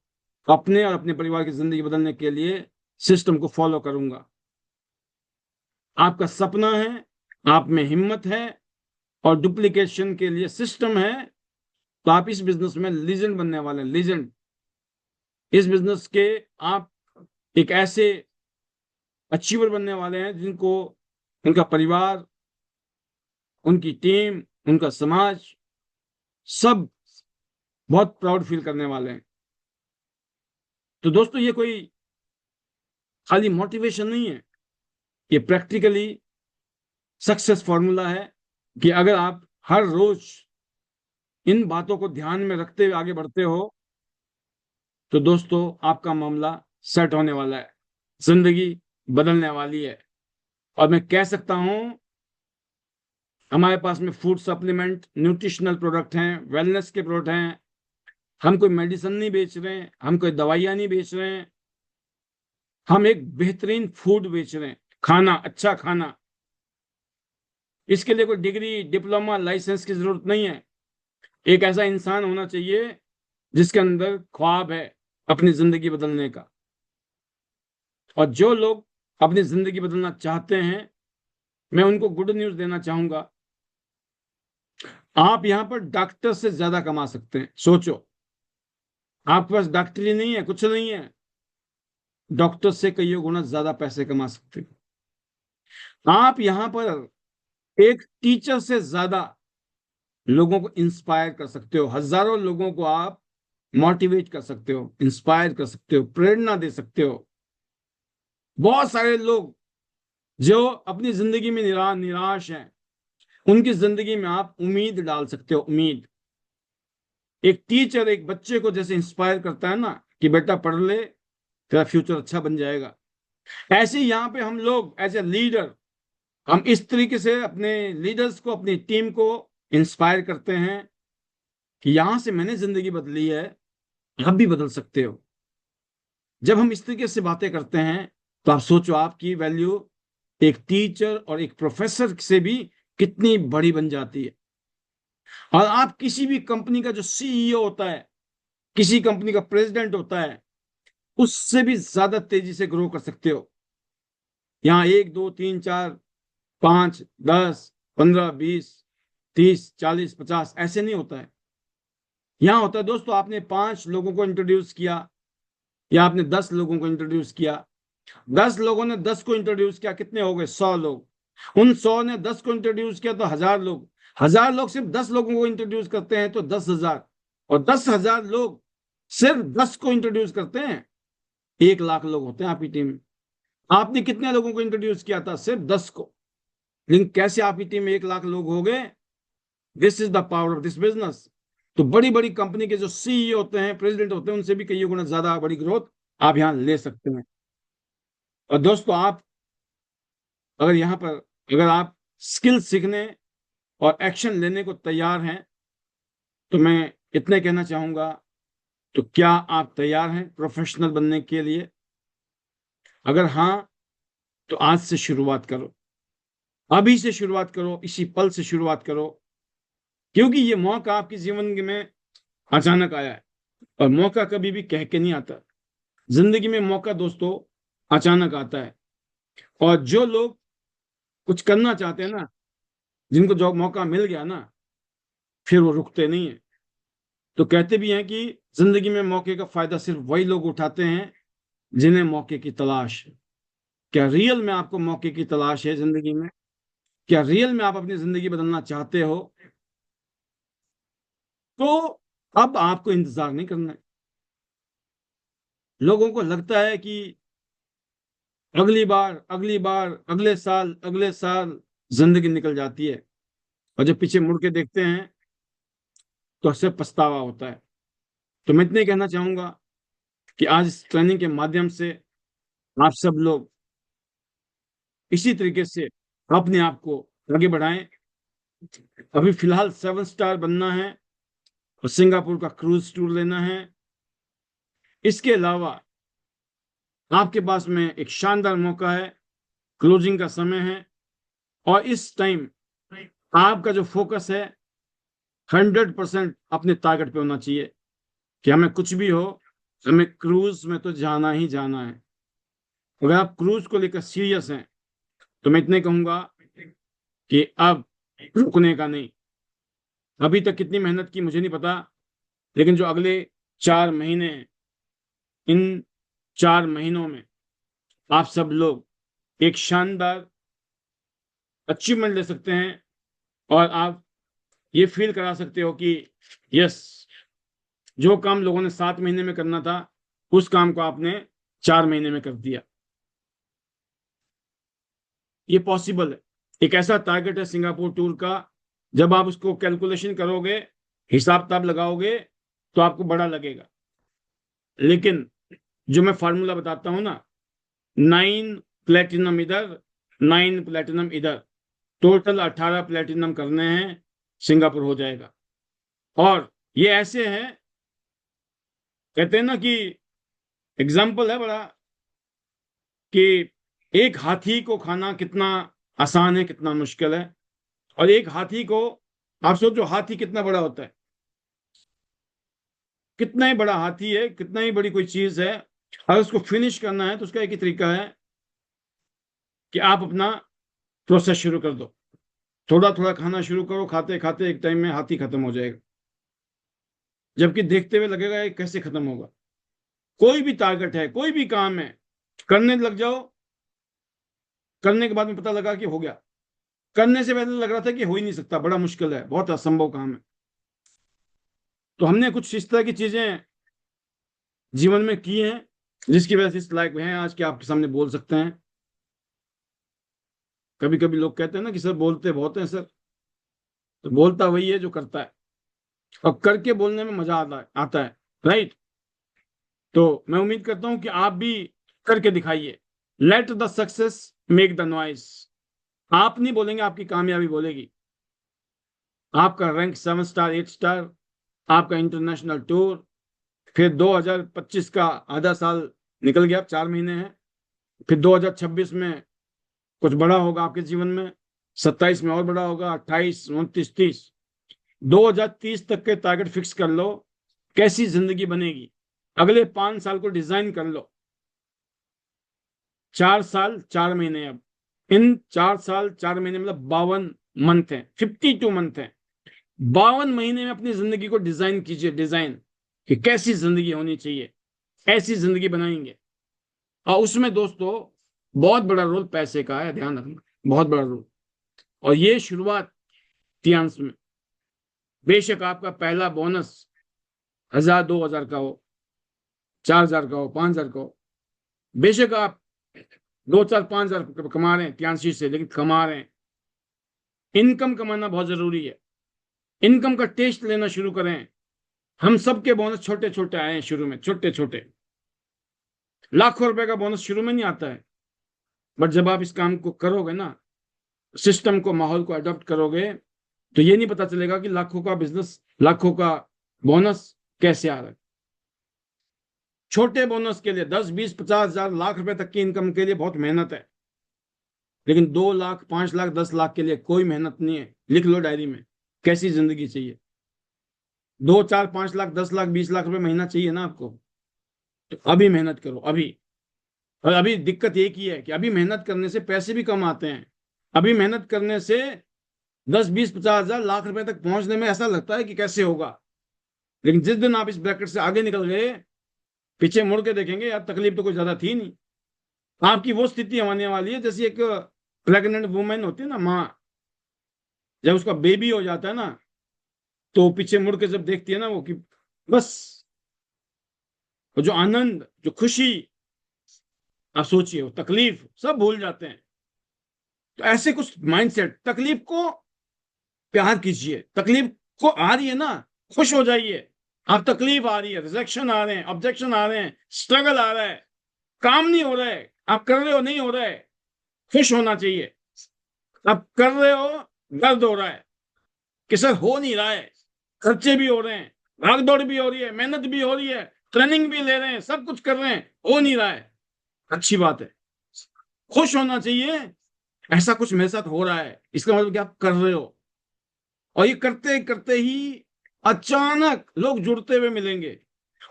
Speaker 1: अपने और अपने परिवार की जिंदगी बदलने के लिए सिस्टम को फॉलो करूंगा। आपका सपना है, आप में हिम्मत है और डुप्लीकेशन के लिए सिस्टम है, तो आप इस बिजनेस में लीजेंड बनने वाले हैं, लीजेंड। इस बिजनेस के आप एक ऐसे अचीवर बनने वाले हैं जिनको उनका परिवार, उनकी टीम, उनका समाज, सब बहुत प्राउड फील करने वाले हैं। तो दोस्तों, ये कोई खाली मोटिवेशन नहीं है, ये प्रैक्टिकली सक्सेस फॉर्मूला है कि अगर आप हर रोज इन बातों को ध्यान में रखते हुए आगे बढ़ते हो, तो दोस्तों आपका मामला सेट होने वाला है, जिंदगी बदलने वाली है। और मैं कह सकता हूं, हमारे पास में फूड सप्लीमेंट, न्यूट्रिशनल प्रोडक्ट हैं, वेलनेस के प्रोडक्ट हैं। हम कोई मेडिसिन नहीं बेच रहे हैं, हम कोई दवाइयां नहीं बेच रहे हैं, हम एक बेहतरीन फूड बेच रहे हैं, खाना, अच्छा खाना। इसके लिए कोई डिग्री, डिप्लोमा, लाइसेंस की जरूरत नहीं है। एक ऐसा इंसान होना चाहिए जिसके अंदर ख्वाब है अपनी जिंदगी बदलने का। और जो लोग अपनी जिंदगी बदलना चाहते हैं, मैं उनको गुड न्यूज देना चाहूंगा। आप यहां पर डॉक्टर से ज्यादा कमा सकते हैं। सोचो, आपके पास डॉक्टरी नहीं है, कुछ नहीं है, डॉक्टर से कई गुना ज्यादा पैसे कमा सकते हैं। आप यहां पर एक टीचर से ज्यादा लोगों को इंस्पायर कर सकते हो। हजारों लोगों को आप मोटिवेट कर सकते हो, इंस्पायर कर सकते हो, प्रेरणा दे सकते हो। बहुत सारे लोग जो अपनी जिंदगी में निराश हैं, उनकी जिंदगी में आप उम्मीद डाल सकते हो, उम्मीद। एक टीचर एक बच्चे को जैसे इंस्पायर करता है ना कि बेटा पढ़ ले, तेरा फ्यूचर अच्छा बन जाएगा, ऐसे ही यहाँ पे हम लोग एज ए लीडर, हम इस तरीके से अपने लीडर्स को, अपनी टीम को इंस्पायर करते हैं कि यहां से मैंने जिंदगी बदली है, आप भी बदल सकते हो। जब हम इस तरीके से बातें करते हैं तो आप सोचो आपकी वैल्यू एक टीचर और एक प्रोफेसर से भी कितनी बड़ी बन जाती है। और आप किसी भी कंपनी का जो सीईओ होता है, किसी कंपनी का प्रेसिडेंट होता है, उससे भी ज्यादा तेजी से ग्रो कर सकते हो। यहाँ 1 2 3 4 5 10 15 20 30 40 50 ऐसे नहीं होता है। यहाँ होता है दोस्तों, आपने 5 लोगों को इंट्रोड्यूस किया या आपने 10 लोगों को इंट्रोड्यूस किया, 10 लोगों ने 10 को इंट्रोड्यूस किया, कितने हो गए? 100 लोग। उन 100 ने 10 को इंट्रोड्यूस किया तो 1000 लोग। 1000 लोग सिर्फ 10 लोगों को इंट्रोड्यूस करते हैं तो 10,000। और 10,000 लोग सिर्फ 10 को इंट्रोड्यूस करते हैं, 1 लाख लोग होते हैं आपकी टीम में। आपने कितने लोगों को इंट्रोड्यूस किया था? सिर्फ 10 को। लेकिन कैसे आपकी टीम में 1 लाख लोग हो गए? This is the power of this business. तो बड़ी बड़ी कंपनी के जो सीईओ होते हैं, प्रेसिडेंट होते हैं, उनसे भी कई गुना ज्यादा बड़ी ग्रोथ आप यहाँ ले सकते हैं। और दोस्तों, आप अगर यहाँ पर अगर आप स्किल सीखने और एक्शन लेने को तैयार हैं तो मैं इतने कहना चाहूंगा, तो क्या आप तैयार हैं प्रोफेशनल बनने के लिए? अगर हाँ, तो आज से शुरुआत करो, अभी से शुरुआत करो, इसी पल से शुरुआत करो। क्योंकि ये मौका आपके जीवन में अचानक आया है, और मौका कभी भी कह के नहीं आता। जिंदगी में मौका दोस्तों अचानक आता है। और जो लोग कुछ करना चाहते हैं ना, जिनको जो मौका मिल गया ना, फिर वो रुकते नहीं है। तो कहते भी हैं कि जिंदगी में मौके का फायदा सिर्फ वही लोग उठाते हैं जिन्हें मौके की तलाश है। क्या रियल में आपको मौके की तलाश है जिंदगी में? क्या रियल में आप अपनी जिंदगी बदलना चाहते हो? तो अब आपको इंतजार नहीं करना है। लोगों को लगता है कि अगली बार, अगले साल जिंदगी निकल जाती है, और जब पीछे मुड़ के देखते हैं तो सिर्फ पछतावा होता है। तो मैं इतने कहना चाहूंगा कि आज इस ट्रेनिंग के माध्यम से आप सब लोग इसी तरीके से अपने आप को आगे बढ़ाएं। अभी फिलहाल 7 स्टार बनना है और सिंगापुर का क्रूज टूर लेना है। इसके अलावा आपके पास में एक शानदार मौका है, क्लोजिंग का समय है, और इस टाइम आपका जो फोकस है 100% अपने टारगेट पे होना चाहिए कि हमें कुछ भी हो, हमें क्रूज में तो जाना ही जाना है। अगर आप क्रूज को लेकर सीरियस हैं तो मैं इतने कहूंगा कि अब रुकने का नहीं। अभी तक कितनी मेहनत की मुझे नहीं पता, लेकिन जो अगले 4 महीने हैं, इन 4 महीनों में आप सब लोग एक शानदार अचीवमेंट ले सकते हैं, और आप ये फील करा सकते हो कि यस, जो काम लोगों ने 7 महीने में करना था, उस काम को आपने 4 महीने में कर दिया। ये पॉसिबल है। एक ऐसा टारगेट है सिंगापुर टूर का, जब आप उसको कैलकुलेशन करोगे, हिसाब किताब लगाओगे, तो आपको बड़ा लगेगा। लेकिन जो मैं फार्मूला बताता हूं ना, 9 प्लेटिनम इधर, 9 प्लेटिनम इधर, टोटल 18 प्लेटिनम करने हैं, सिंगापुर हो जाएगा। और ये ऐसे है, कहते हैं ना कि एग्जाम्पल है बड़ा, कि एक हाथी को खाना कितना आसान है, कितना मुश्किल है। और एक हाथी को, आप सोचो हाथी कितना बड़ा होता है, कितना ही बड़ा हाथी है, कितना ही बड़ी कोई चीज है, अगर उसको फिनिश करना है तो उसका एक ही तरीका है कि आप अपना प्रोसेस शुरू कर दो। थोड़ा थोड़ा खाना शुरू करो, खाते खाते एक टाइम में हाथी खत्म हो जाएगा, जबकि देखते हुए लगेगा ये कैसे खत्म होगा। कोई भी टारगेट है, कोई भी काम है, करने लग जाओ, करने के बाद में पता लगा कि हो गया। करने से पहले लग रहा था कि हो ही नहीं सकता, बड़ा मुश्किल है, बहुत असंभव काम है। तो हमने कुछ इस तरह की चीजें जीवन में की हैं, जिसकी वजह से इस लायक हैं आज के आपके सामने बोल सकते हैं। कभी कभी लोग कहते हैं ना कि सर बोलते बहुत हैं सर, तो बोलता वही है जो करता है, और करके बोलने में मजा आता है, राइट? तो मैं उम्मीद करता हूं कि आप भी करके दिखाइए। Let the success make the noise. आप नहीं बोलेंगे, आपकी कामयाबी बोलेगी। आपका रैंक 7 स्टार 8 स्टार, आपका इंटरनेशनल टूर, फिर 2025 का आधा साल निकल गया, 4 महीने हैं, फिर 2026 में कुछ बड़ा होगा आपके जीवन में, 27 में और बड़ा होगा, 28 29 30, 2030 तक के टारगेट फिक्स कर लो। कैसी जिंदगी बनेगी, अगले 5 साल को डिजाइन कर लो। 4 साल 4 महीने, अब इन 4 साल 4 महीने मतलब 52 मंथ है, 52 मंथ है। 52 महीने में अपनी जिंदगी को डिजाइन कीजिए, डिजाइन कि कैसी जिंदगी होनी चाहिए, ऐसी जिंदगी बनाएंगे। और उसमें दोस्तों बहुत बड़ा रोल पैसे का है, ध्यान रखना, बहुत बड़ा रोल। और ये शुरुआत अंश में, बेशक आपका पहला बोनस 1000 2000 का हो, 4000 का हो, 5000 का हो, बेशक आप 2 4 5 हजार कमा रहे हैं त्यांशी से, लेकिन कमा रहे हैं। इनकम कमाना बहुत जरूरी है, इनकम का टेस्ट लेना शुरू करें। हम सबके बोनस छोटे छोटे आए हैं शुरू में, छोटे छोटे, लाखों रुपए का बोनस शुरू में नहीं आता है। बट जब आप इस काम को करोगे ना, सिस्टम को, माहौल को अडॉप्ट करोगे, तो ये नहीं पता चलेगा कि लाखों का बिजनेस, लाखों का बोनस कैसे आ रहा है। छोटे बोनस के लिए 10 20 50 हजार लाख रुपए तक की इनकम के लिए बहुत मेहनत है, लेकिन 2 लाख 5 लाख 10 लाख के लिए कोई मेहनत नहीं है। लिख लो डायरी में, कैसी जिंदगी चाहिए। 2 4 5 लाख 10 लाख 20 लाख रुपए महीना चाहिए ना आपको, तो अभी मेहनत करो अभी। और अभी दिक्कत एक ही है कि अभी मेहनत करने से पैसे भी कम आते हैं। अभी मेहनत करने से 10 20 50 हजार लाख रुपए तक पहुंचने में ऐसा लगता है कि कैसे होगा, लेकिन जिस दिन आप इस ब्रैकेट से आगे निकल गए, पीछे मुड़ के देखेंगे यार तकलीफ तो कोई ज्यादा थी नहीं। आपकी वो स्थिति होने वाली है जैसी एक प्रेग्नेंट वुमेन होती है ना, माँ, जब उसका बेबी हो जाता है ना, तो पीछे मुड़ के जब देखती है ना वो, कि बस वो जो आनंद, जो खुशी, आप सोचिए, वो तकलीफ सब भूल जाते हैं। तो ऐसे कुछ माइंडसेट, तकलीफ को प्यार कीजिए, तकलीफ को आ रही है ना, खुश हो जाइए। आप तकलीफ आ रही है, रिजेक्शन आ रहे हैं, ऑब्जेक्शन आ रहे हैं, स्ट्रगल आ रहा है, काम नहीं हो रहा है, आप कर रहे हो नहीं हो रहा है, खुश होना चाहिए। आप कर रहे हो, दर्द हो रहा है कि सर हो नहीं रहा है, खर्चे भी हो रहे हैं, भाग दौड़ भी हो रही है, मेहनत भी हो रही है, ट्रेनिंग भी ले रहे हैं, सब कुछ कर रहे हैं, हो नहीं रहा है, अच्छी बात है, खुश होना चाहिए। ऐसा कुछ मेरे साथ हो रहा है, इसका मतलब कि आप कर रहे हो। और ये करते करते ही अचानक लोग जुड़ते हुए मिलेंगे,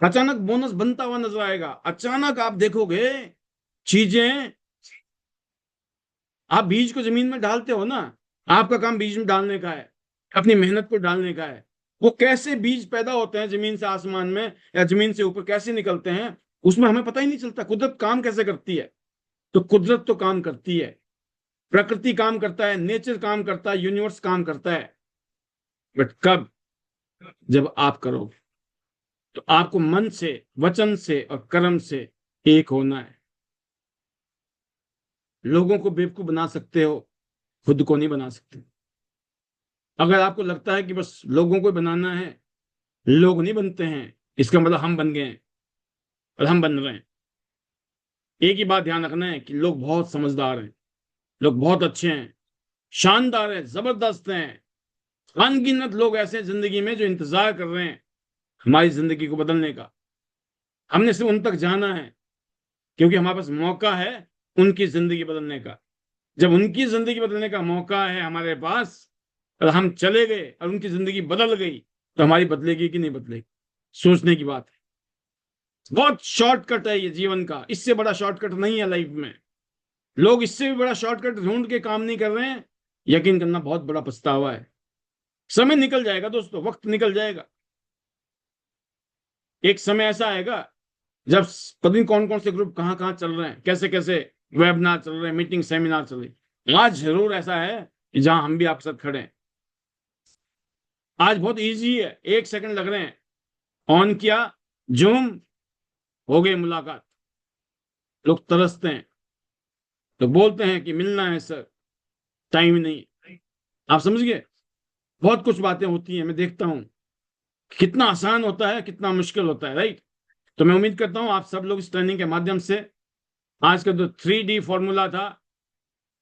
Speaker 1: अचानक बोनस बनता हुआ नजर आएगा, अचानक आप देखोगे चीजें। आप बीज को जमीन में डालते हो ना, आपका काम बीज में डालने का है, अपनी मेहनत को डालने का है। वो कैसे बीज पैदा होते हैं जमीन से आसमान में, या जमीन से ऊपर कैसे निकलते हैं, उसमें हमें पता ही नहीं चलता। कुदरत काम कैसे करती है, तो कुदरत तो काम करती है, प्रकृति काम करता है, नेचर काम करता है, यूनिवर्स काम करता है। बट कब, जब आप करोगे। तो आपको मन से, वचन से और कर्म से एक होना है। लोगों को बेवकूफ बना सकते हो, खुद को नहीं बना सकते। अगर आपको लगता है कि बस लोगों को बनाना है, लोग नहीं बनते हैं, इसका मतलब हम बन गए हैं और हम बन रहे हैं। एक ही बात ध्यान रखना है कि लोग बहुत समझदार हैं, लोग बहुत अच्छे हैं, शानदार हैं, जबरदस्त हैं। अनगिनत लोग ऐसे हैं जिंदगी में जो इंतजार कर रहे हैं हमारी जिंदगी को बदलने का। हमने सिर्फ उन तक जाना है, क्योंकि हमारे पास मौका है उनकी जिंदगी बदलने का। जब उनकी जिंदगी बदलने का मौका है हमारे पास, और हम चले गए और उनकी जिंदगी बदल गई, तो हमारी बदलेगी कि नहीं बदलेगी, सोचने की बात है। बहुत शॉर्टकट है ये जीवन का, इससे बड़ा शॉर्टकट नहीं है लाइफ में। लोग इससे भी बड़ा शॉर्टकट ढूंढ के काम नहीं कर रहे हैं, यकीन करना बहुत बड़ा पछतावा है। समय निकल जाएगा दोस्तों, वक्त निकल जाएगा। एक समय ऐसा आएगा जब पता नहीं कौन कौन से ग्रुप कहाँ कहाँ चल रहे हैं, कैसे कैसे वेबिनार चल रहे हैं, मीटिंग सेमिनार चल रही है। आज जरूर ऐसा है कि जहां हम भी आपके साथ खड़े हैं। आज बहुत इजी है, 1 सेकंड लग रहे हैं, ऑन किया, जूम, हो गई मुलाकात। लोग तरसते हैं, तो बोलते हैं कि मिलना है सर, टाइम नहीं। आप समझ गए, बहुत कुछ बातें होती हैं, मैं देखता हूं कितना आसान होता है, कितना मुश्किल होता है, राइट। तो मैं उम्मीद करता हूं आप सब लोग इस ट्रेनिंग के माध्यम से आज का जो 3D फॉर्मूला था,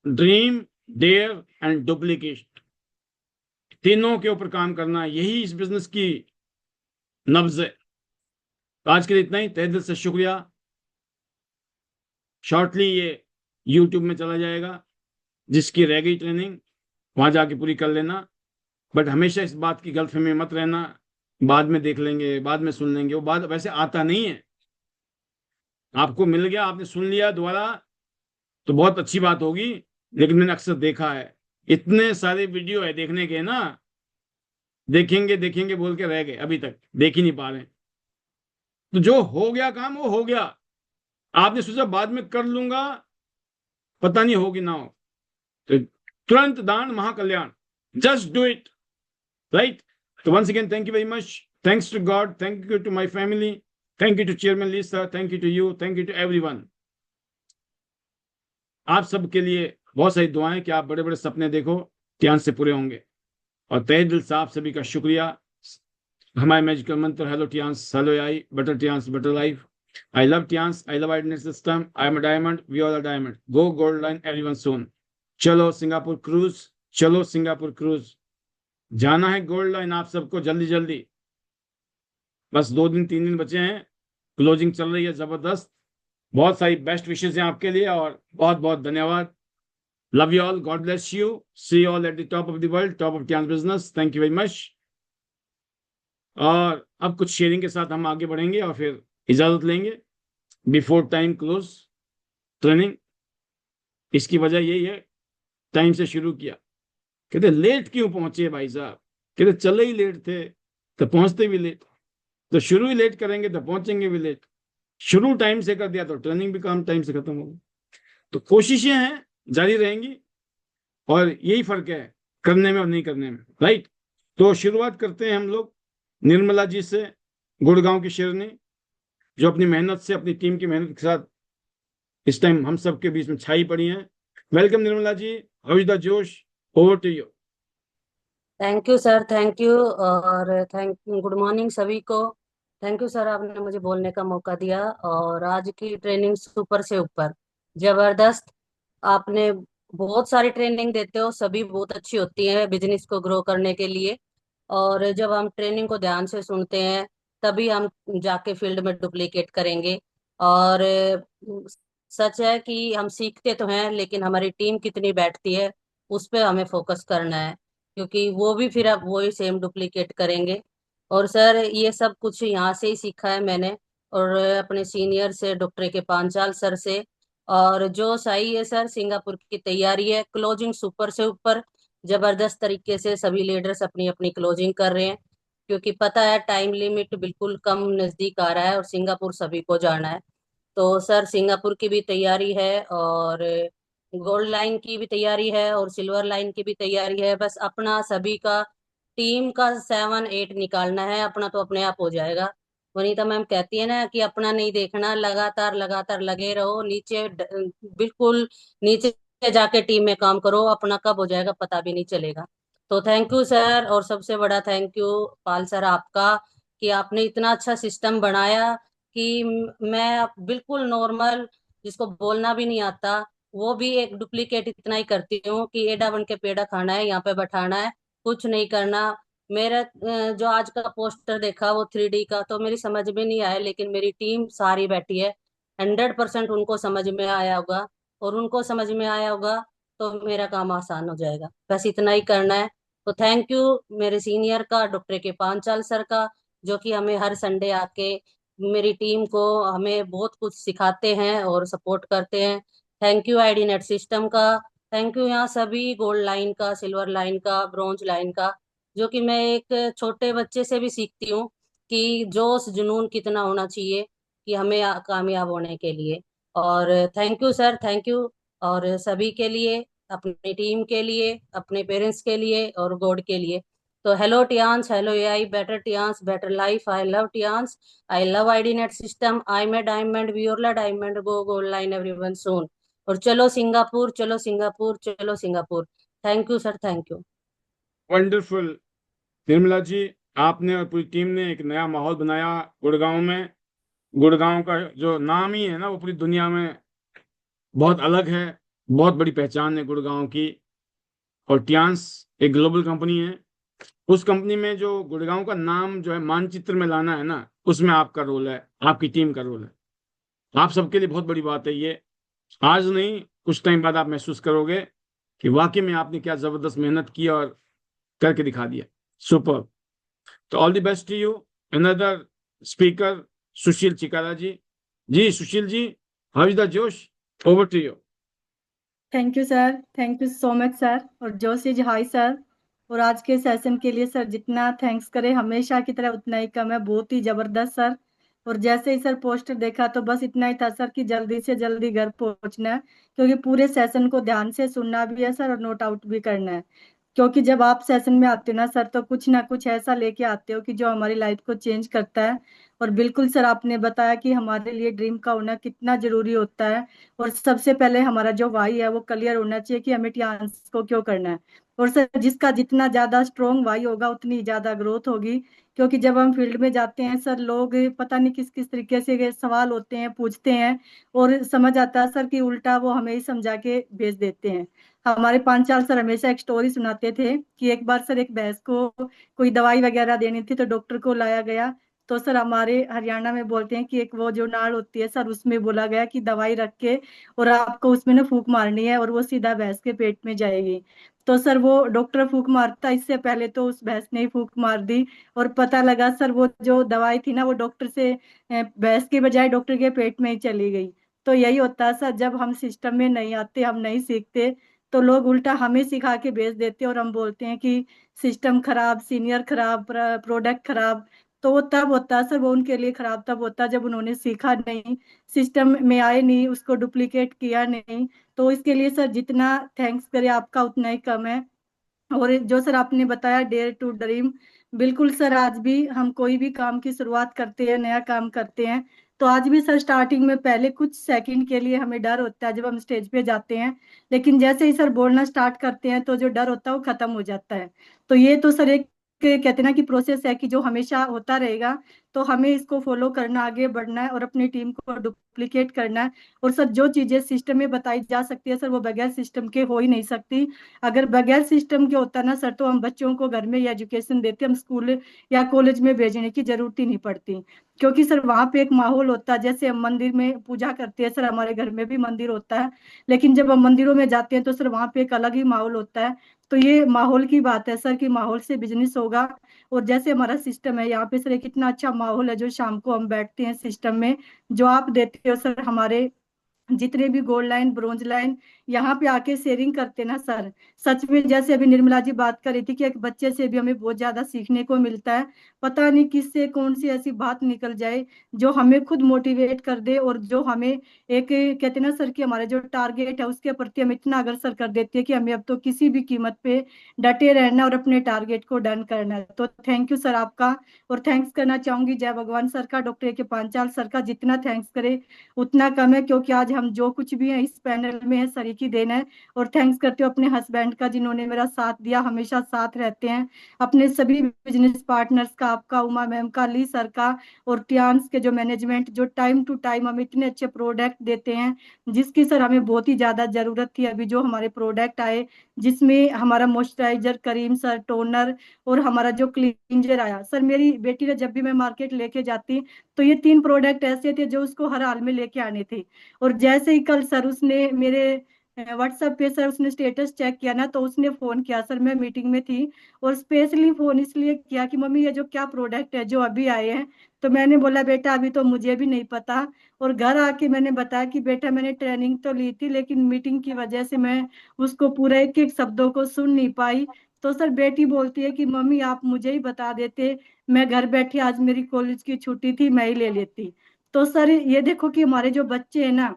Speaker 1: ड्रीम, डेयर एंड डुप्लीकेट, तीनों के यूपर काम करना, यही इस बिजनेस की नब्ज है। तो आज के लिए इतना ही, तहे दिल से शुक्रिया। शॉर्टली ये यूट्यूब में चला जाएगा, जिसकी रह गई ट्रेनिंग वहां जाके पूरी कर लेना। बट हमेशा इस बात की गलतफहमी में मत रहना, बाद में देख लेंगे, बाद में सुन लेंगे, वो बात वैसे आता नहीं है। आपको मिल गया, आपने सुन लिया दोबारा तो बहुत अच्छी बात होगी, लेकिन मैंने अक्सर देखा है, इतने सारे वीडियो है देखने के ना, देखेंगे देखेंगे बोल के रह गए, अभी तक देख ही नहीं पा रहे। तो जो हो गया काम वो हो गया, आपने सोचा बाद में कर लूंगा, पता नहीं होगी ना हो, तो तुरंत दान महाकल्याण, जस्ट डू इट, राइट। तो once again thank you very much, thanks to God, thank you to my family, thank you to chairman Lee sir, thank you to you, thank you to everyone. आप सबके लिए बहुत सारी दुआएं कि आप बड़े बड़े सपने देखो, ध्यान से पूरे होंगे। और तहे दिल से आप सभी का शुक्रिया। हमारे मैजिकल मंत्र, hello Tiens, hello AI, better Tiens, better life. I love Tiens, I love identity system, I am a diamond, we are a diamond, go gold line everyone soon. चलो सिंगापुर क्रूज, चलो Singapore cruise, जाना है gold line आप सबको जल्दी जल्दी। बस 2 दिन 3 दिन बचे हैं, क्लोजिंग चल रही है जबरदस्त। बहुत सारी बेस्ट विशेष हैं आपके लिए, और बहुत बहुत धन्यवाद। Love you all, God bless you, see you all at the top of the world, top of Tiens business, thank you very much. और अब कुछ शेयरिंग के साथ हम आगे बढ़ेंगे और फिर इजाजत लेंगे। बिफोर टाइम क्लोज ट्रेनिंग, इसकी वजह यही है, टाइम से शुरू किया। कहते लेट क्यों पहुंचे भाई साहब, कहते चले ही लेट थे तो पहुंचते भी लेट, तो शुरू ही लेट करेंगे तो पहुंचेंगे भी लेट। शुरू टाइम से कर दिया तो ट्रेनिंग भी काम टाइम से खत्म होगी। तो कोशिशें हैं, जारी रहेंगी, और यही फर्क है करने में और नहीं करने में, राइट। तो शुरुआत करते हैं हम लोग निर्मला जी से, गुड़गांव की शेरनी, जो अपनी मेहनत से, अपनी टीम की मेहनत के साथ इस टाइम हम सबके बीच में छाई पड़ी हैं। Welcome Nirmala ji, how is the जोश, over to you.
Speaker 2: Thank you sir, thank you. और थैंक गुड मॉर्निंग सभी को। थैंक यू सर, आपने मुझे बोलने का मौका दिया। और आज की ट्रेनिंग सुपर से ऊपर, जबरदस्त। आपने बहुत सारी ट्रेनिंग देते हो, सभी बहुत अच्छी होती है बिजनेस को ग्रो करने के लिए। और जब हम ट्रेनिंग को ध्यान से सुनते हैं, तभी हम जाके फील्ड में डुप्लीकेट करेंगे। और सच है कि हम सीखते तो हैं, लेकिन हमारी टीम कितनी बैठती है उस पे हमें फोकस करना है, क्योंकि वो भी फिर अब वही सेम डुप्लीकेट करेंगे। और सर, ये सब कुछ यहाँ से ही सीखा है मैंने, और अपने सीनियर से, डॉक्टर के पांचाल सर से। और जो सही है सर, सिंगापुर की तैयारी है, क्लोजिंग सुपर से ऊपर, जबरदस्त तरीके से सभी लीडर्स अपनी अपनी क्लोजिंग कर रहे हैं, क्योंकि पता है टाइम लिमिट बिल्कुल कम नजदीक आ रहा है और सिंगापुर सभी को जाना है। तो सर, सिंगापुर की भी तैयारी है, और गोल्ड लाइन की भी तैयारी है, और सिल्वर लाइन की भी तैयारी है। बस अपना सभी का टीम का 7 8 निकालना है, अपना तो अपने आप हो जाएगा। वनीता मैम कहती है ना कि अपना नहीं देखना, लगातार लगातार लगे रहो, बिल्कुल नीचे जाके टीम में काम करो, अपना कब हो जाएगा पता भी नहीं चलेगा। तो थैंक यू सर, और सबसे बड़ा थैंक यू पाल सर आपका, कि आपने इतना अच्छा सिस्टम बनाया कि मैं बिल्कुल नॉर्मल, जिसको बोलना भी नहीं आता, वो भी एक डुप्लीकेट इतना ही करती हूँ कि एडा बन के पेड़ा खाना है, यहाँ पे बैठाना है, कुछ नहीं करना। मेरा जो आज का पोस्टर देखा वो 3D का, तो मेरी समझ में नहीं आया, लेकिन मेरी टीम सारी बैठी है, 100% उनको समझ में आया होगा। और उनको समझ में आया होगा तो मेरा काम आसान हो जाएगा, बस इतना ही करना है। तो थैंक यू मेरे सीनियर का, डॉक्टर के पांचाल सर का, जो कि हमें हर संडे आके मेरी टीम को हमें बहुत कुछ सिखाते हैं और सपोर्ट करते हैं। Thank you ID net system का। थैंक यू यहाँ सभी गोल्ड लाइन का, सिल्वर लाइन का, ब्रॉन्ज लाइन का, जो कि मैं एक छोटे बच्चे से भी सीखती हूँ कि जोश जुनून कितना होना चाहिए कि हमें कामयाब होने के लिए। और thank you sir, thank you. और सभी के लिए, अपनी टीम के लिए, अपने पेरेंट्स के लिए और गॉड के लिए। तो hello Tiens, hello AI, better Tiens, better life, I love Tiens, I love ID net system, I am a diamond, we are a diamond, go gold line everyone soon. और चलो सिंगापुर, चलो सिंगापुर, चलो Singapore. Thank you sir, thank you.
Speaker 1: Wonderful Nirmala ji, आपने और पूरी team ने एक नया माहौल बनाया गुड़गांव में। गुड़गांव का जो नाम ही है ना, वो पूरी दुनिया में बहुत अलग है, बहुत बड़ी पहचान है गुड़गांव की। और टियांस एक ग्लोबल कंपनी है। उस कंपनी में जो गुड़गांव का नाम जो है मानचित्र में लाना है ना, उसमें आपका रोल है, आपकी टीम का रोल है। आप सबके लिए बहुत बड़ी बात है ये। आज नहीं, कुछ टाइम बाद आप महसूस करोगे कि वाकई में आपने क्या जबरदस्त मेहनत की और करके दिखा दिया। सुपर। तो all the best to you. Another speaker, Sushil Chikara ji. जी Sushil ji, how is the जोश? Over to you.
Speaker 3: Thank you sir, thank you so much sir. और जोशी जी हाय सर। और आज के सेशन के लिए सर जितना थैंक्स करें हमेशा की तरह उतना ही कम है, बहुत ही जबरदस्त सर। और जैसे ही सर पोस्टर देखा तो बस इतना ही था सर कि जल्दी से जल्दी घर पहुंचना है, क्योंकि पूरे सेशन को ध्यान से सुनना भी है सर और नोट आउट भी करना है। क्योंकि जब आप सेशन में आते हो ना सर तो कुछ ना कुछ ऐसा लेके आते हो कि जो हमारी लाइफ को चेंज करता है। और बिल्कुल सर आपने बताया कि हमारे लिए ड्रीम का होना कितना जरूरी होता है। और सबसे पहले हमारा जो वाई है वो क्लियर होना चाहिए कि हमें टियान्स को क्यों करना है। और सर जिसका जितना ज्यादा स्ट्रोंग वाई होगा उतनी ज्यादा ग्रोथ होगी। क्योंकि जब हम फील्ड में जाते हैं सर, लोग पता नहीं किस किस तरीके से ये सवाल होते हैं, पूछते हैं। और समझ आता है सर कि उल्टा वो हमें ही समझा के भेज देते हैं। हमारे 5 साल सर हमेशा एक स्टोरी सुनाते थे कि एक बार सर एक भैंस को कोई दवाई वगैरह देनी थी तो डॉक्टर को लाया गया। तो सर हमारे हरियाणा में बोलते हैं कि एक वो जो नाड़ होती है सर, उसमें बोला गया कि दवाई रख के और आपको उसमें ना फूंक मारनी है और वो सीधा भैंस के पेट में जाएगी। तो सर वो डॉक्टर फूंक मारता इससे पहले तो उस भैंस ने ही फूंक मार दी। और पता लगा सर वो जो दवाई थी ना वो डॉक्टर से भैंस के बजाय डॉक्टर के पेट में ही चली गई। तो यही होता है सर, जब हम सिस्टम में नहीं आते, हम नहीं सीखते, तो लोग उल्टा हमें सिखा के भेज देते हैं और हम बोलते हैं कि सिस्टम खराब, सीनियर खराब, प्रोडक्ट खराब। तो वो तब होता है सर, वो उनके लिए खराब तब होता है जब उन्होंने सीखा नहीं, सिस्टम में आए नहीं, उसको डुप्लीकेट किया नहीं। तो इसके लिए सर जितना थैंक्स करें आपका उतना ही कम है। और जो सर आपने बताया डेयर टू ड्रीम, बिल्कुल सर आज भी हम कोई भी काम की शुरुआत करते हैं, नया काम करते हैं, तो आज भी सर स्टार्टिंग में पहले कुछ सेकंड के लिए हमें डर होता है जब हम स्टेज पे जाते हैं। लेकिन जैसे ही सर बोलना स्टार्ट करते हैं तो जो डर होता है वो खत्म हो जाता है। तो ये तो सर एक कहते हैं ना कि प्रोसेस है कि जो हमेशा होता रहेगा। तो हमें इसको फॉलो करना, आगे बढ़ना है और अपनी टीम को डुप्लीकेट करना है। और सर जो चीजें सिस्टम में बताई जा सकती है सर वो बगैर सिस्टम के हो ही नहीं सकती। अगर बगैर सिस्टम के होता ना सर तो हम बच्चों को घर में ही एजुकेशन देते, हम स्कूल या कॉलेज में भेजने की जरूरत ही नहीं पड़ती। क्योंकि सर वहां पे एक माहौल होता है, जैसे हम मंदिर में पूजा करते हैं सर, हमारे घर में भी मंदिर होता है, लेकिन जब हम मंदिरों में जाते हैं तो सर वहां पे एक अलग ही माहौल होता है। तो ये माहौल की बात है सर कि माहौल से बिजनेस होगा। और जैसे हमारा सिस्टम है यहाँ पे सर, एक इतना अच्छा माहौल है, जो शाम को हम बैठते हैं सिस्टम में, जो आप देते हो सर, हमारे जितने भी गोल्ड लाइन, ब्रोंज लाइन यहाँ पे आके शेयरिंग करते ना सर, सच में जैसे अभी निर्मला जी बात कर रही थी कि एक बच्चे से भी हमें बहुत ज्यादा सीखने को मिलता है। पता नहीं किससे कौन सी ऐसी बात निकल जाए जो हमें खुद मोटिवेट कर दे, और जो हमें एक कहते ना सर कि हमारे जो टारगेट है उसके प्रति हम इतना अग्रसर कर देती है कि हमें अब तो किसी भी कीमत पे डटे रहना और अपने टारगेट को डन करना है। तो थैंक यू सर आपका। और थैंक्स करना चाहूंगी जय भगवान सर का, डॉक्टर के पांचाल सर का, जितना थैंक्स करे उतना कम है, क्योंकि आज हम जो कुछ भी हैं इस पैनल में है सर की देन है। और थैंक्स करते हो अपने हस्बैंड का जिन्होंने मेरा साथ दिया, हमेशा साथ रहते हैं। अपने सभी बिजनेस पार्टनर्स का, आपका, उमा मैम का, ली सर का, और टियान्स के जो मैनेजमेंट, जो टाइम टू टाइम हमें इतने अच्छे प्रोडक्ट देते हैं जिसकी सर हमें बहुत ही ज्यादा जरूरत थी। अभी जो हमारे प्रोडक्ट आए जिसमें हमारा मॉइस्चराइजर, करीम सर, टोनर और हमारा जो क्लींजर आया सर, मेरी बेटी ने जब भी मैं मार्केट लेके जाती तो ये 3 प्रोडक्ट ऐसे थे जो उसको हर हाल में लेके आने थे। और जैसे ही कल सर उसने मेरे व्हाट्सएप पे सर उसने स्टेटस चेक किया ना, तो उसने फोन किया सर, मैं मीटिंग में थी, और स्पेशली फोन इसलिए किया कि मम्मी ये जो क्या प्रोडक्ट है जो अभी आए हैं। तो मैंने बोला बेटा अभी तो मुझे भी नहीं पता। और घर आके मैंने बताया कि बेटा मैंने ट्रेनिंग तो ली थी लेकिन मीटिंग की वजह से मैं उसको पूरा एक एक शब्दों को सुन नहीं पाई। तो सर बेटी बोलती है कि मम्मी आप मुझे ही बता देते, मैं घर बैठी, आज मेरी कॉलेज की छुट्टी थी, मैं ही ले लेती। तो सर ये देखो कि हमारे जो बच्चे हैं ना,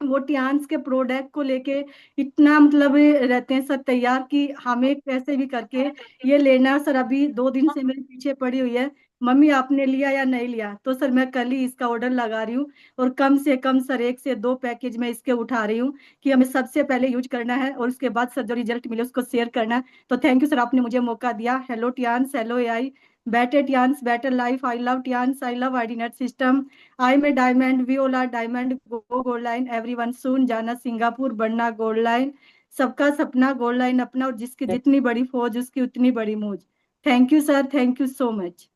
Speaker 3: वो टियान्स के प्रोडक्ट को लेके इतना मतलब रहते हैं सर तैयार कि हमें कैसे भी करके ये लेना। सर अभी 2 दिन से मेरे पीछे पड़ी हुई है, मम्मी आपने लिया या नहीं लिया, तो सर मैं कल ही इसका ऑर्डर लगा रही हूँ। और कम से कम सर 1 से 2 पैकेज में इसके उठा रही हूँ कि हमें सबसे पहले यूज करना है और उसके बाद सर जो रिजल्ट मिले उसको शेयर करना है। तो थैंक यू सर, आपने मुझे मौका दिया। Hello Tiens, hello AI, better Tians, better life. I love Tians. I love IDNet system. I'm a diamond, Viola diamond, go gold line. Everyone soon जाना सिंगापुर, बढ़ना गोल्ड लाइन. सबका सपना gold line अपना, और जिसकी जितनी बड़ी फौज उसकी उतनी बड़ी मौज. Thank you sir, thank you so much.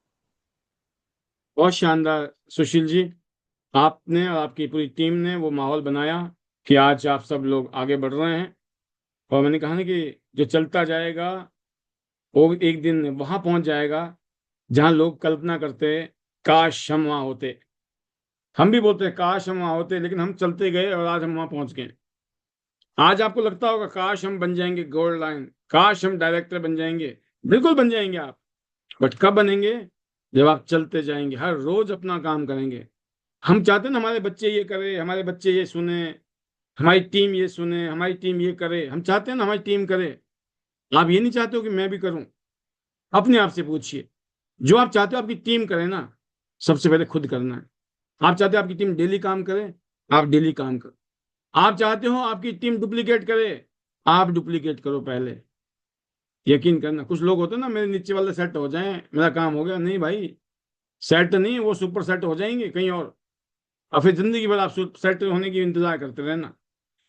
Speaker 1: बहुत शानदार सुशील जी, आपने और आपकी पूरी टीम ने वो माहौल बनाया कि आज आप सब लोग आगे बढ़ रहे हैं। और मैंने कहा ना कि जो चलता जाएगा वो एक दिन वहां पहुंच जाएगा जहां लोग कल्पना करते काश हम वहां होते। हम भी बोलते हैं काश हम वहां होते, लेकिन हम चलते गए और आज हम वहां पहुंच गए। आज आपको लगता होगा काश हम बन जाएंगे गोल्ड लाइन, काश हम डायरेक्टर बन जाएंगे। बिल्कुल बन जाएंगे आप, बट कब बनेंगे? जब आप चलते जाएंगे, हर रोज अपना काम करेंगे। हम चाहते हैं ना हमारे बच्चे ये करे, हमारे बच्चे ये सुने, हमारी टीम ये सुने, हमारी टीम ये करे। हम चाहते हैं ना हमारी टीम करे। आप ये नहीं चाहते हो कि मैं भी करूं? अपने आप से पूछिए, जो आप चाहते हो आपकी टीम करे ना, सबसे पहले खुद करना है। आप चाहते हो आपकी टीम डेली काम करे, आप डेली काम करो। आप चाहते हो आपकी टीम डुप्लीकेट करे, आप डुप्लीकेट करो पहले। यकीन करना, कुछ लोग होते हैं ना, मेरे नीचे वाले सेट हो जाएं मेरा काम हो गया। नहीं भाई, सेट नहीं, वो सुपर सेट हो जाएंगे कहीं और फिर जिंदगी भर आप सेट होने की इंतजार करते रहना।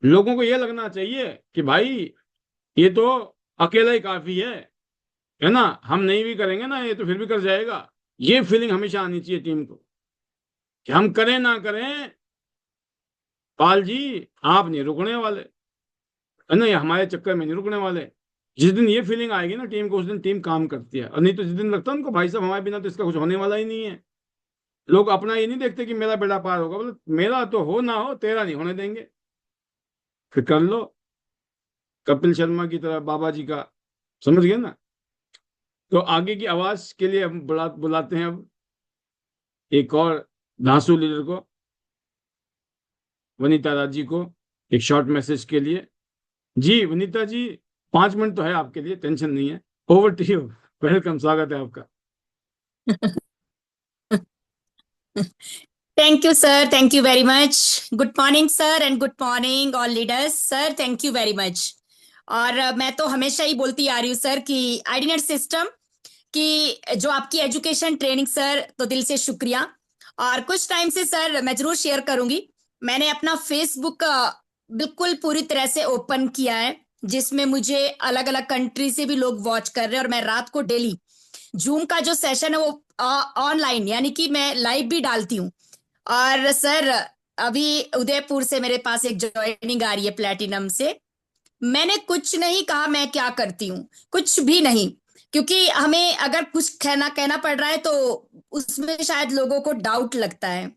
Speaker 1: लोगों को ये लगना चाहिए कि भाई ये तो अकेला ही काफी है ना, हम नहीं भी करेंगे ना ये तो फिर भी कर जाएगा। ये फीलिंग हमेशा आनी चाहिए टीम को कि हम करें ना करें, पाल जी आप नहीं रुकने वाले, है ना, ये हमारे चक्कर में नहीं रुकने वाले। जिस दिन ये फीलिंग आएगी ना टीम को, उस दिन टीम काम करती है। और नहीं तो जिस दिन लगता है उनको भाई साहब हमारे बिना तो इसका कुछ होने वाला ही नहीं है, लोग अपना ये नहीं देखते कि मेरा बेड़ा पार होगा, बोले मेरा तो हो ना हो, तेरा नहीं होने देंगे। फिर कर लो कपिल शर्मा की तरह, बाबा जी का, समझ गए ना। तो आगे की आवाज के लिए हम बुलाते हैं अब एक और धांसू लीडर को, वनीता राज जी को, एक शॉर्ट मैसेज के लिए। जी वनीता जी, 5 मिनट तो है आपके लिए, टेंशन नहीं है। ओवर टू यू, वेलकम, स्वागत है आपका।
Speaker 4: Thank you, sir. Thank you very much. Good morning, sir, and good morning, all leaders. Sir, thank you very much. और मैं तो हमेशा ही बोलती आ रही हूँ सर कि आईडीनेट सिस्टम की जो आपकी एजुकेशन ट्रेनिंग सर, तो दिल से शुक्रिया। और कुछ टाइम से सर मैं जरूर शेयर करूंगी, मैंने अपना फेसबुक बिल्कुल पूरी तरह से ओपन किया है, जिसमें मुझे अलग अलग कंट्री से भी लोग वॉच कर रहे हैं। और मैं रात को डेली जूम का जो सेशन है वो ऑनलाइन, यानी कि मैं लाइव भी डालती हूँ। और सर अभी उदयपुर से मेरे पास एक ज्वाइनिंग आ रही है प्लेटिनम से। मैंने कुछ नहीं कहा मैं क्या करती हूँ, कुछ भी नहीं, क्योंकि हमें अगर कुछ कहना पड़ रहा है तो उसमें शायद लोगों को डाउट लगता है।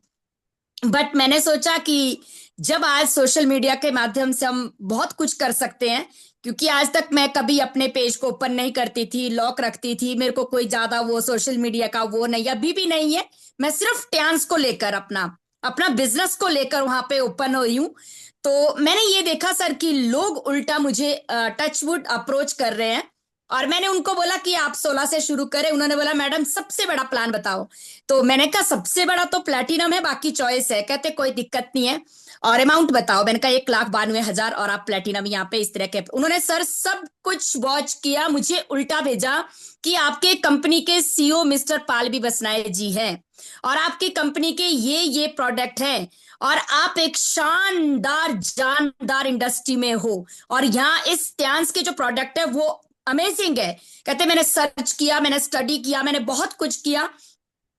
Speaker 4: बट मैंने सोचा कि जब आज सोशल मीडिया के माध्यम से हम बहुत कुछ कर सकते हैं, क्योंकि आज तक मैं कभी अपने पेज को ओपन नहीं करती थी, लॉक रखती थी, मेरे को कोई ज्यादा वो सोशल मीडिया का वो नहीं, अभी भी नहीं है। मैं सिर्फ ट्यांस को लेकर अपना अपना बिजनेस को लेकर वहां पे ओपन हुई हूँ। तो मैंने ये देखा सर कि लोग उल्टा मुझे टचवुड अप्रोच कर रहे हैं। और मैंने उनको बोला कि आप 16 से शुरू करें। उन्होंने बोला मैडम सबसे बड़ा प्लान बताओ। तो मैंने कहा सबसे बड़ा तो प्लेटिनम है, बाकी चॉइस है। कहते कोई दिक्कत नहीं है, और अमाउंट बताओ। मैंने कहा 1,92,000 और आप प्लेटिनम यहाँ पे इस तरह के। उन्होंने सर सब कुछ वॉच किया, मुझे उल्टा भेजा कि आपके कंपनी के सीईओ मिस्टर पाल भी बसनाए जी हैं, और आपकी कंपनी के ये प्रोडक्ट हैं, और आप एक शानदार जानदार इंडस्ट्री में हो, और यहाँ इस ट्यांस के जो प्रोडक्ट है वो अमेजिंग है। कहते मैंने सर्च किया, मैंने स्टडी किया, मैंने बहुत कुछ किया।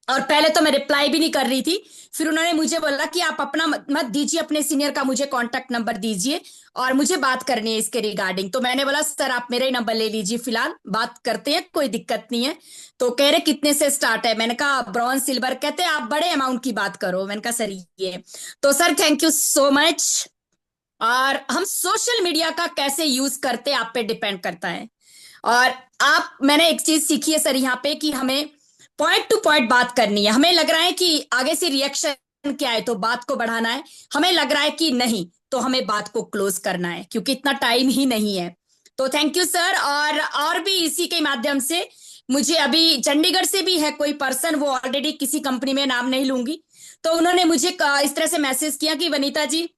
Speaker 4: और पहले तो मैं रिप्लाई भी नहीं कर रही थी। फिर उन्होंने मुझे बोला कि आप अपना मत दीजिए, अपने सीनियर का मुझे कांटेक्ट नंबर दीजिए और मुझे बात करनी है इसके रिगार्डिंग। तो मैंने बोला सर आप मेरा ही नंबर ले लीजिए, फिलहाल बात करते हैं, कोई दिक्कत नहीं है। तो कह रहे कितने से स्टार्ट है? मैंने कहा ब्रॉन्ज सिल्वर। कहते आप बड़े अमाउंट की बात करो। मैंने कहा सर ये। तो sir thank you so much. और हम सोशल मीडिया का कैसे यूज करते आप पे डिपेंड करता है। और मैंने एक चीज सीखी है सर यहाँ पे कि हमें पॉइंट टू पॉइंट बात करनी है। हमें लग रहा है कि आगे से रिएक्शन क्या है तो बात को बढ़ाना है, हमें लग रहा है कि नहीं तो हमें बात को क्लोज करना है, क्योंकि इतना टाइम ही नहीं है। तो थैंक यू सर। और भी इसी के माध्यम से मुझे अभी चंडीगढ़ से भी है कोई पर्सन, वो ऑलरेडी किसी कंपनी में नाम नहीं लूंगी, तो उन्होंने मुझे इस तरह से मैसेज किया कि वनीता जी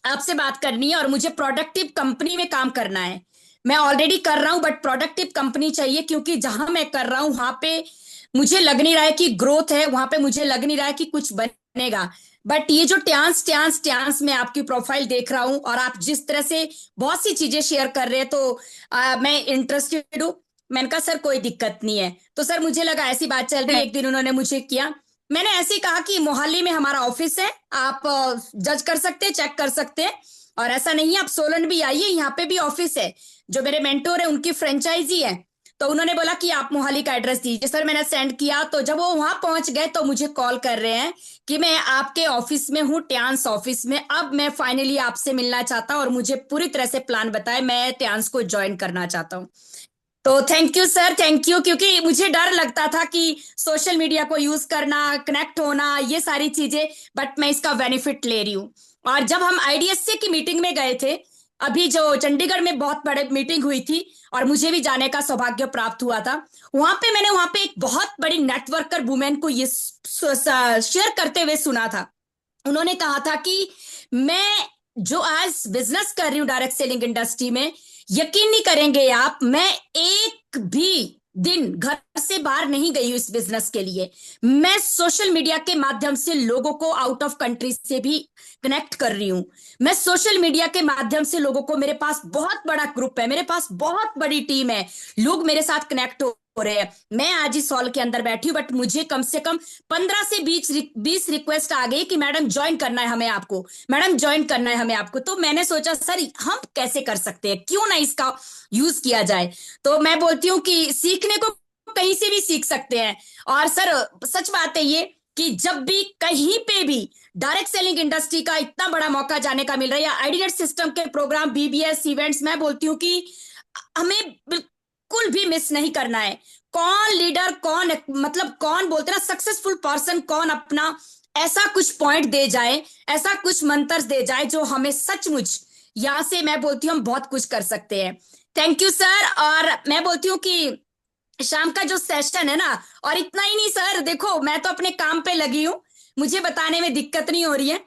Speaker 4: आपसे बात करनी है और मुझे प्रोडक्टिव कंपनी में काम करना है। मैं ऑलरेडी कर रहा हूं बट प्रोडक्टिव कंपनी चाहिए, क्योंकि जहां मैं कर रहा हूं वहां पे मुझे लग नहीं रहा है कि ग्रोथ है वहां पे, मुझे लग नहीं रहा है कि कुछ बनेगा। बट ये जो ट्यांस ट्यांस ट्यांस मैं आपकी प्रोफाइल देख रहा हूं और आप जिस तरह से बहुत सी चीजें शेयर कर रहे हैं, तो मैं इंटरेस्टेड हूँ। मैंने कहा सर कोई दिक्कत नहीं है। तो सर मुझे लगा ऐसी बात चल रही है, एक दिन उन्होंने मुझे किया, मैंने ऐसे ही कहा कि मोहाली में हमारा ऑफिस है, आप जज कर सकते हैं, चेक कर सकते हैं। और ऐसा नहीं है, आप सोलन भी आइए, यहाँ पे भी ऑफिस है, जो मेरे मेंटोर है उनकी फ्रेंचाइजी है। तो उन्होंने बोला कि आप मोहाली का एड्रेस दीजिए। सर मैंने सेंड किया, तो जब वो वहां पहुंच गए तो मुझे कॉल कर रहे हैं कि मैं आपके ऑफिस में हूँ, ट्यांस ऑफिस में, अब मैं फाइनली आपसे मिलना चाहता हूँ और मुझे पूरी तरह से प्लान बताए, मैं ट्यांस को ज्वाइन करना चाहता हूँ। तो thank you sir, thank you, क्योंकि मुझे डर लगता था कि सोशल मीडिया को यूज करना, कनेक्ट होना, ये सारी चीजें, बट मैं इसका बेनिफिट ले रही हूँ। और जब हम आईडीएससी की मीटिंग में गए थे, अभी जो चंडीगढ़ में बहुत बड़े मीटिंग हुई थी और मुझे भी जाने का सौभाग्य प्राप्त हुआ था, मैंने वहां पे एक बहुत बड़ी नेटवर्कर वुमेन को ये शेयर करते हुए सुना था। उन्होंने कहा था कि मैं जो आज बिजनेस कर रही हूँ डायरेक्ट सेलिंग इंडस्ट्री में, यकीन नहीं करेंगे आप, मैं एक भी दिन घर से बाहर नहीं गई हूँ इस बिजनेस के लिए। मैं सोशल मीडिया के माध्यम से लोगों को आउट ऑफ कंट्री से भी कनेक्ट कर रही हूँ। मैं सोशल मीडिया के माध्यम से लोगों को, मेरे पास बहुत बड़ा ग्रुप है, मेरे पास बहुत बड़ी टीम है, लोग मेरे साथ कनेक्ट हो रहे हैं। मैं आज इस हॉल के अंदर बैठी हूँ, बट मुझे कम से कम 15 से 20 रिक्वेस्ट आ गई कि मैडम ज्वाइन करना है हमें आपको, मैडम ज्वाइन करना है हमें आपको। तो मैंने सोचा सर हम कैसे कर सकते हैं, क्यों ना इसका यूज किया जाए। तो मैं बोलती हूँ कि सीखने को कहीं से भी सीख सकते हैं। और सर सच बात है ये कि जब भी कहीं पे भी डायरेक्ट सेलिंग इंडस्ट्री का इतना बड़ा मौका जाने का मिल रहा है, या आईडीनेट सिस्टम के प्रोग्राम, बीबीएस इवेंट्स, मैं बोलती हूँ कि हमें बिल्कुल भी मिस नहीं करना है। कौन लीडर, कौन मतलब कौन बोलते ना सक्सेसफुल पर्सन, कौन अपना ऐसा कुछ पॉइंट दे जाए, ऐसा कुछ मंत्र दे जाए जो हमें सचमुच, यहां से मैं बोलती हूँ हम बहुत कुछ कर सकते हैं। Thank you sir. और मैं बोलती हूँ कि शाम का जो सेशन है ना, और इतना ही नहीं सर, देखो मैं तो अपने काम पे लगी हूँ, मुझे बताने में दिक्कत नहीं हो रही है।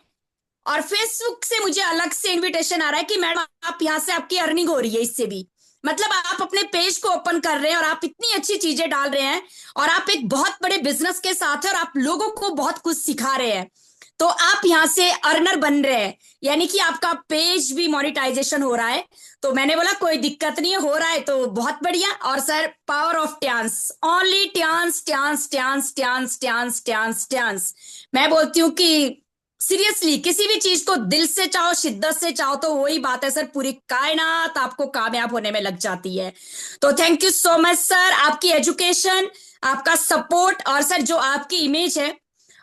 Speaker 4: और फेसबुक से मुझे अलग से इनविटेशन आ रहा है कि मैडम आप यहाँ से, आपकी अर्निंग हो रही है इससे भी, मतलब आप अपने पेज को ओपन कर रहे हैं और आप इतनी अच्छी चीजें डाल रहे हैं, और आप एक बहुत बड़े बिजनेस के साथ हैं और आप लोगों को बहुत कुछ सिखा रहे हैं, तो आप यहाँ से अर्नर बन रहे हैं, यानी कि आपका पेज भी मोनेटाइजेशन हो रहा है। तो मैंने बोला कोई दिक्कत नहीं है, हो रहा है तो बहुत बढ़िया। और सर पावर ऑफ ट्यांस, ओनली ट्यांस ट्यांस ट्यांस ट्यांस ट्यांस ट्यांस ट्यांस। मैं बोलती हूँ कि सीरियसली किसी भी चीज को दिल से चाहो, शिद्दत से चाहो, तो वही बात है सर, पूरी कायनात आपको कामयाब होने में लग जाती है। तो thank you so much sir, आपकी एजुकेशन, आपका सपोर्ट, और सर जो आपकी इमेज है,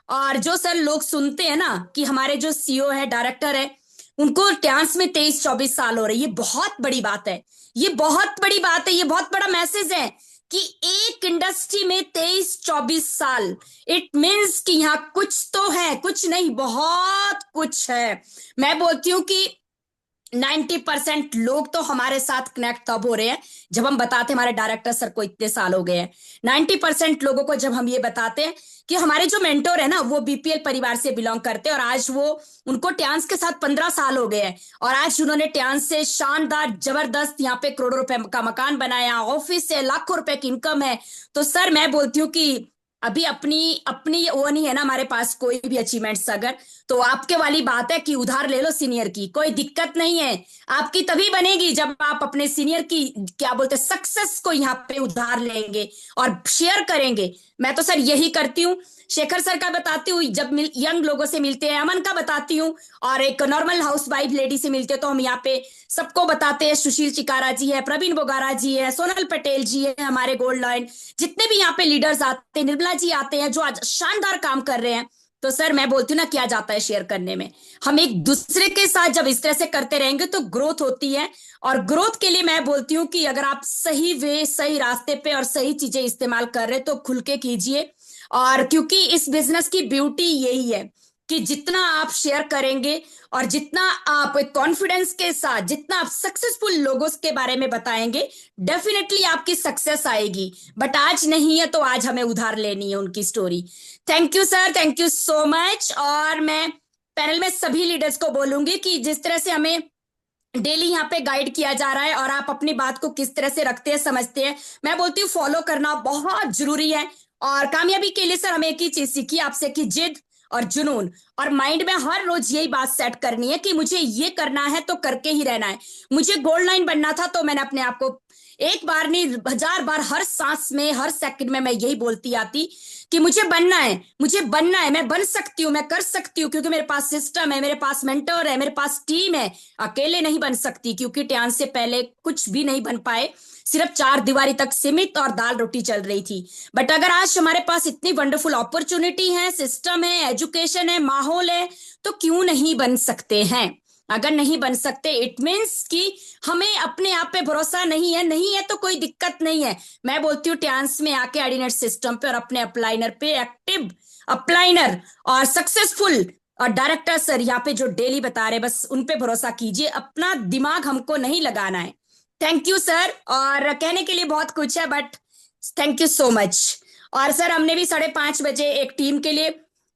Speaker 4: और जो सर लोग सुनते हैं ना कि हमारे जो सीईओ है, डायरेक्टर है, उनको ट्यांस में 23-24 साल हो रही है, ये बहुत बड़ी बात है, ये बहुत बड़ी बात है, ये बहुत बड़ा मैसेज है कि एक इंडस्ट्री में 23-24 साल, इट मीन्स कि यहाँ कुछ तो है, कुछ नहीं बहुत कुछ है। मैं बोलती हूँ कि 90% लोग तो हमारे साथ कनेक्ट तब हो रहे हैं जब हम बताते हैं, हमारे डायरेक्टर सर को इतने साल हो गए हैं, 90% लोगों को जब हम ये बताते हैं कि हमारे जो मेंटोर है ना वो बीपीएल परिवार से बिलोंग करते हैं, और आज वो, उनको ट्यांस के साथ 15 साल हो गए हैं, और आज उन्होंने ट्यांस से शानदार जबरदस्त यहाँ पे करोड़ों रुपए का मकान बनाया, ऑफिस से लाखों रुपए की इनकम है। तो सर मैं बोलती हूँ कि अभी अपनी अपनी वो नहीं है ना हमारे पास कोई भी अचीवमेंट्स, अगर तो आपके वाली बात है कि उधार ले लो सीनियर की, कोई दिक्कत नहीं है, आपकी तभी बनेगी जब आप अपने सीनियर की क्या बोलते सक्सेस को यहाँ पे उधार लेंगे और शेयर करेंगे। मैं तो सर यही करती हूँ, शेखर सर का बताती हूँ, जब यंग लोगों से मिलते हैं, अमन का बताती हूँ, और एक नॉर्मल हाउस वाइफ लेडी से मिलते हैं तो हम यहाँ पे सबको बताते हैं। सुशील चिकारा जी है, प्रवीण बोगारा जी है, सोनल पटेल जी है, हमारे गोल्ड लाइन, जितने भी यहाँ पे लीडर्स आते हैं, निर्मला जी आते हैं जो आज शानदार काम कर रहे हैं। तो सर मैं बोलती हूँ ना, क्या जाता है शेयर करने में, हम एक दूसरे के साथ जब इस तरह से करते रहेंगे तो ग्रोथ होती है। और ग्रोथ के लिए मैं बोलती हूँ कि अगर आप सही वे, सही रास्ते पे और सही चीजें इस्तेमाल कर रहे तो खुल के कीजिए। और क्योंकि इस बिजनेस की ब्यूटी यही है कि जितना आप शेयर करेंगे और जितना आप कॉन्फिडेंस के साथ, जितना आप सक्सेसफुल लोगों के बारे में बताएंगे, डेफिनेटली आपकी सक्सेस आएगी। बट आज नहीं है तो आज हमें उधार लेनी है उनकी story. Thank you sir, thank you so much. और मैं पैनल में सभी लीडर्स को बोलूंगी कि जिस तरह से हमें डेली यहाँ पे गाइड किया जा रहा है और आप अपनी बात को किस तरह से रखते हैं, समझते हैं, मैं बोलती हूँ फॉलो करना बहुत जरूरी है। और कामयाबी के लिए सर हमें एक ही चीज सीखी आपसे कि जिद और जुनून, और माइंड में हर रोज यही बात सेट करनी है कि मुझे ये करना है तो करके ही रहना है। मुझे गोल्ड लाइन बनना था तो मैंने अपने आप को एक बार नहीं 1000 बार हर सांस में हर सेकंड में मैं यही बोलती आती कि मुझे बनना है, मुझे बनना है, मैं बन सकती हूँ, मैं कर सकती हूँ, क्योंकि मेरे पास सिस्टम है, मेरे पास मेंटर है, मेरे पास टीम है। अकेले नहीं बन सकती, क्योंकि ट्यान से पहले कुछ भी नहीं बन पाए, सिर्फ 4 दीवारी तक सीमित और दाल रोटी चल रही थी। बट अगर आज हमारे पास इतनी वंडरफुल अपॉर्चुनिटी है, सिस्टम है, एजुकेशन है, माहौल है, तो क्यों नहीं बन सकते हैं। अगर नहीं बन सकते इट मीन्स कि हमें अपने आप पे भरोसा नहीं है, नहीं है तो कोई दिक्कत नहीं है। मैं बोलती हूँ ट्यान्स में आके आईडीनेट सिस्टम पे और अपने अप्लाइनर पे, एक्टिव अप्लाइनर और सक्सेसफुल और डायरेक्टर सर यहाँ पे जो डेली बता रहे, बस उन पे भरोसा कीजिए, अपना दिमाग हमको नहीं लगाना है। Thank you sir. और कहने के लिए बहुत कुछ है but thank you so much. और सर हमने भी 5:30 बजे एक टीम के लिए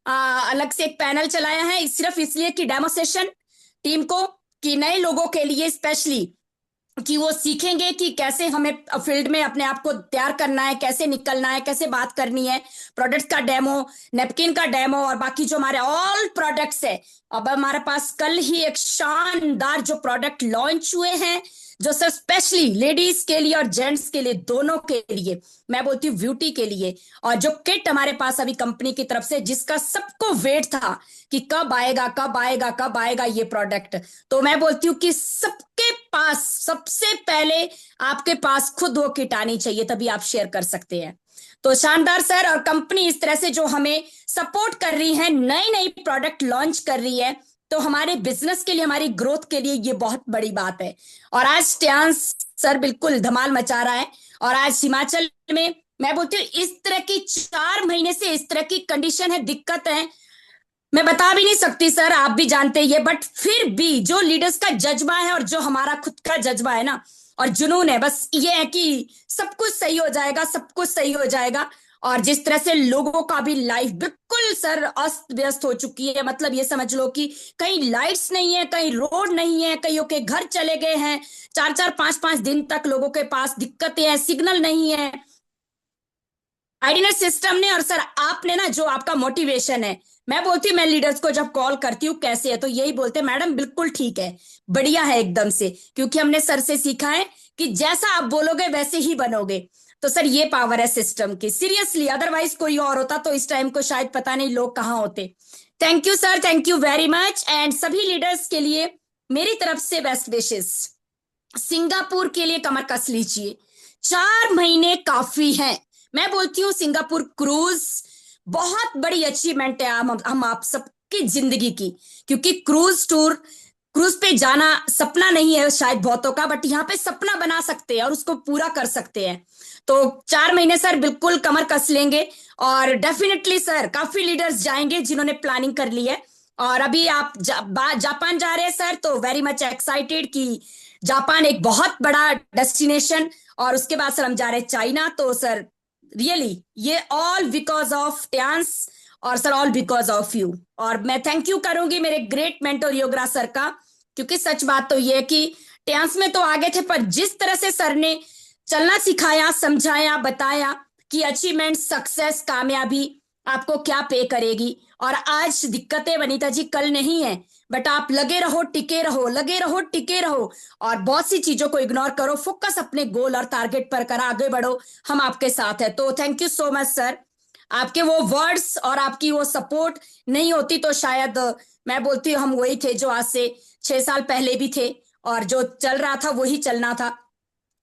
Speaker 4: अलग से एक पैनल चलाया है, सिर्फ इसलिए कि डेमो सेशन टीम को, कि नए लोगों के लिए स्पेशली, कि वो सीखेंगे कि कैसे हमें फील्ड में अपने आप को तैयार करना है, कैसे निकलना है, कैसे बात करनी है, प्रोडक्ट्स का डेमो, नेपकिन का डेमो और बाकी जो हमारे ऑल प्रोडक्ट्स है। अब हमारे पास कल ही एक शानदार जो प्रोडक्ट लॉन्च हुए हैं, जो सर स्पेशली लेडीज के लिए और जेंट्स के लिए, दोनों के लिए, मैं बोलती हूँ ब्यूटी के लिए। और जो किट हमारे पास अभी कंपनी की तरफ से, जिसका सबको वेट था कि कब आएगा कब आएगा कब आएगा ये प्रोडक्ट, तो मैं बोलती हूँ कि सबके पास सबसे पहले आपके पास खुद वो किट आनी चाहिए, तभी आप शेयर कर सकते हैं। तो शानदार सर, और कंपनी इस तरह से जो हमें सपोर्ट कर रही है, नई नई प्रोडक्ट लॉन्च कर रही है, तो हमारे बिजनेस के लिए, हमारी ग्रोथ के लिए ये बहुत बड़ी बात है। और आज ट्यान्स सर बिल्कुल धमाल मचा रहा है। और आज हिमाचल में मैं बोलती हूँ इस तरह की 4 महीने से इस तरह की कंडीशन है, दिक्कत है, मैं बता भी नहीं सकती सर, आप भी जानते ही है। बट फिर भी जो लीडर्स का जज्बा है और जो हमारा खुद का जज्बा है ना, और जुनून है, बस ये है कि सब कुछ सही हो जाएगा, सब कुछ सही हो जाएगा। और जिस तरह से लोगों का भी लाइफ बिल्कुल सर अस्त व्यस्त हो चुकी है, मतलब ये समझ लो कि कहीं लाइट्स नहीं है, कहीं रोड नहीं है, कईयों के घर चले गए हैं, 4-4 5-5 दिन तक लोगों के पास दिक्कतें हैं, सिग्नल नहीं है। आईडीनेट सिस्टम ने और सर आपने ना, जो आपका मोटिवेशन है, मैं बोलती हूँ, मैं लीडर्स को जब कॉल करती हूँ कैसे है, तो यही बोलते हैं मैडम बिल्कुल ठीक है, बढ़िया है एकदम से, क्योंकि हमने सर से सीखा है कि जैसा आप बोलोगे वैसे ही बनोगे। तो सर ये पावर है सिस्टम की, सीरियसली, अदरवाइज कोई और होता तो इस टाइम को शायद पता नहीं लोग कहाँ होते। Thank you sir, thank you very much. And सभी लीडर्स के लिए मेरी तरफ से बेस्ट विशेष। सिंगापुर के लिए कमर कस लीजिए, 4 महीने काफी हैं। मैं बोलती हूँ सिंगापुर क्रूज बहुत बड़ी अचीवमेंट है हम आप सबकी जिंदगी की, क्योंकि क्रूज पे जाना सपना नहीं है शायद बहुतों का, बट यहाँ पे सपना बना सकते हैं और उसको पूरा कर सकते हैं। तो 4 महीने सर बिल्कुल कमर कस लेंगे, और डेफिनेटली सर काफी लीडर्स जाएंगे जिन्होंने प्लानिंग कर ली है। और अभी आप जापान जा रहे हैं सर, तो वेरी मच एक्साइटेड कि जापान एक बहुत बड़ा डेस्टिनेशन, और उसके बाद सर हम जा रहे हैं चाइना। तो सर रियली ये ऑल बिकॉज ऑफ ट्यान्स, और sir all because of you. और मैं थैंक यू करूंगी मेरे ग्रेट मेंटर योगराज सर का, क्योंकि सच बात तो ये है कि ट्यान्स में तो आगे थे, पर जिस तरह से सर ने चलना सिखाया, समझाया, बताया कि अचीवमेंट, सक्सेस, कामयाबी आपको क्या पे करेगी। और आज दिक्कतें वनीता जी कल नहीं है, बट आप लगे रहो, टिके रहो, लगे रहो, टिके रहो, और बहुत सी चीजों को इग्नोर करो, फोकस अपने गोल और टारगेट पर कर आगे बढ़ो, हम आपके साथ है। तो thank you so much sir, आपके वो वर्ड्स और आपकी वो सपोर्ट नहीं होती तो शायद मैं बोलती हूँ हम वही थे जो आज से 6 साल पहले भी थे, और जो चल रहा था वही चलना था।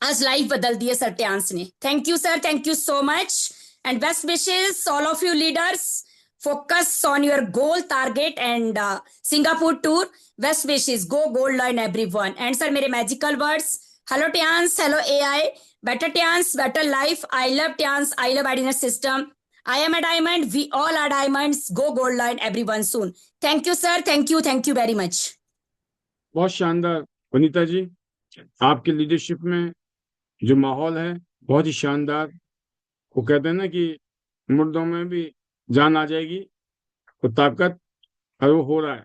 Speaker 4: आज लाइफ बदल दी है सर ट्यान्स ने। Thank you sir, thank you so much, and best wishes all of you leaders. Focus on your goal, target, and Singapore tour. Best wishes. Go gold line, everyone. And sir, मेरे magical words. Hello Tians, hello AI. Better Tians, better life. I love Tians. I love Ideal System. I am a diamond. We all are diamonds. Go gold line, everyone soon. Thank you sir. Thank you very much.
Speaker 1: बहुत शानदार वनीता जी, आपकी leadership में जो माहौल है बहुत ही शानदार। वो कहते हैं ना कि मुर्दों में भी जान आ जाएगी, तो ताकत, और वो हो रहा है,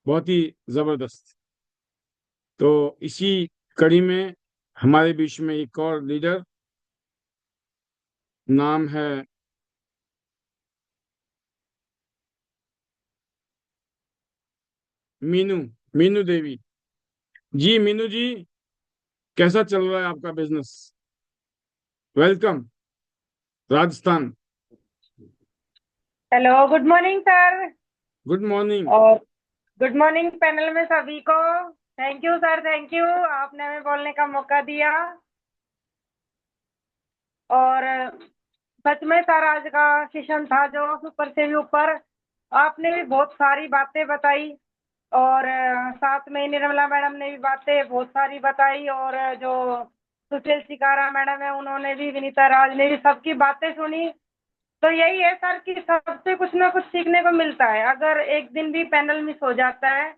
Speaker 1: बहुत ही जबरदस्त। तो इसी कड़ी में हमारे बीच में एक और लीडर, नाम है मीनू, मीनू देवी जी। मीनू जी, कैसा चल रहा है आपका business? Welcome Rajasthan.
Speaker 5: Hello, good morning sir.
Speaker 1: Good morning.
Speaker 5: और गुड मॉर्निंग पैनल में सभी को। Thank you sir, thank you, आपने हमें बोलने का मौका दिया। और सच में सर, आज का सेशन था जो सुपर से भी ऊपर। आपने भी बहुत सारी बातें बताई, और साथ में निर्मला मैडम ने भी बातें बहुत सारी बताई, और जो सुशील शिकारा मैडम है उन्होंने भी, विनीता राज ने भी, सबकी बातें सुनी। तो यही है सर कि सबसे कुछ ना कुछ सीखने को मिलता है। अगर एक दिन भी पैनल मिस हो जाता है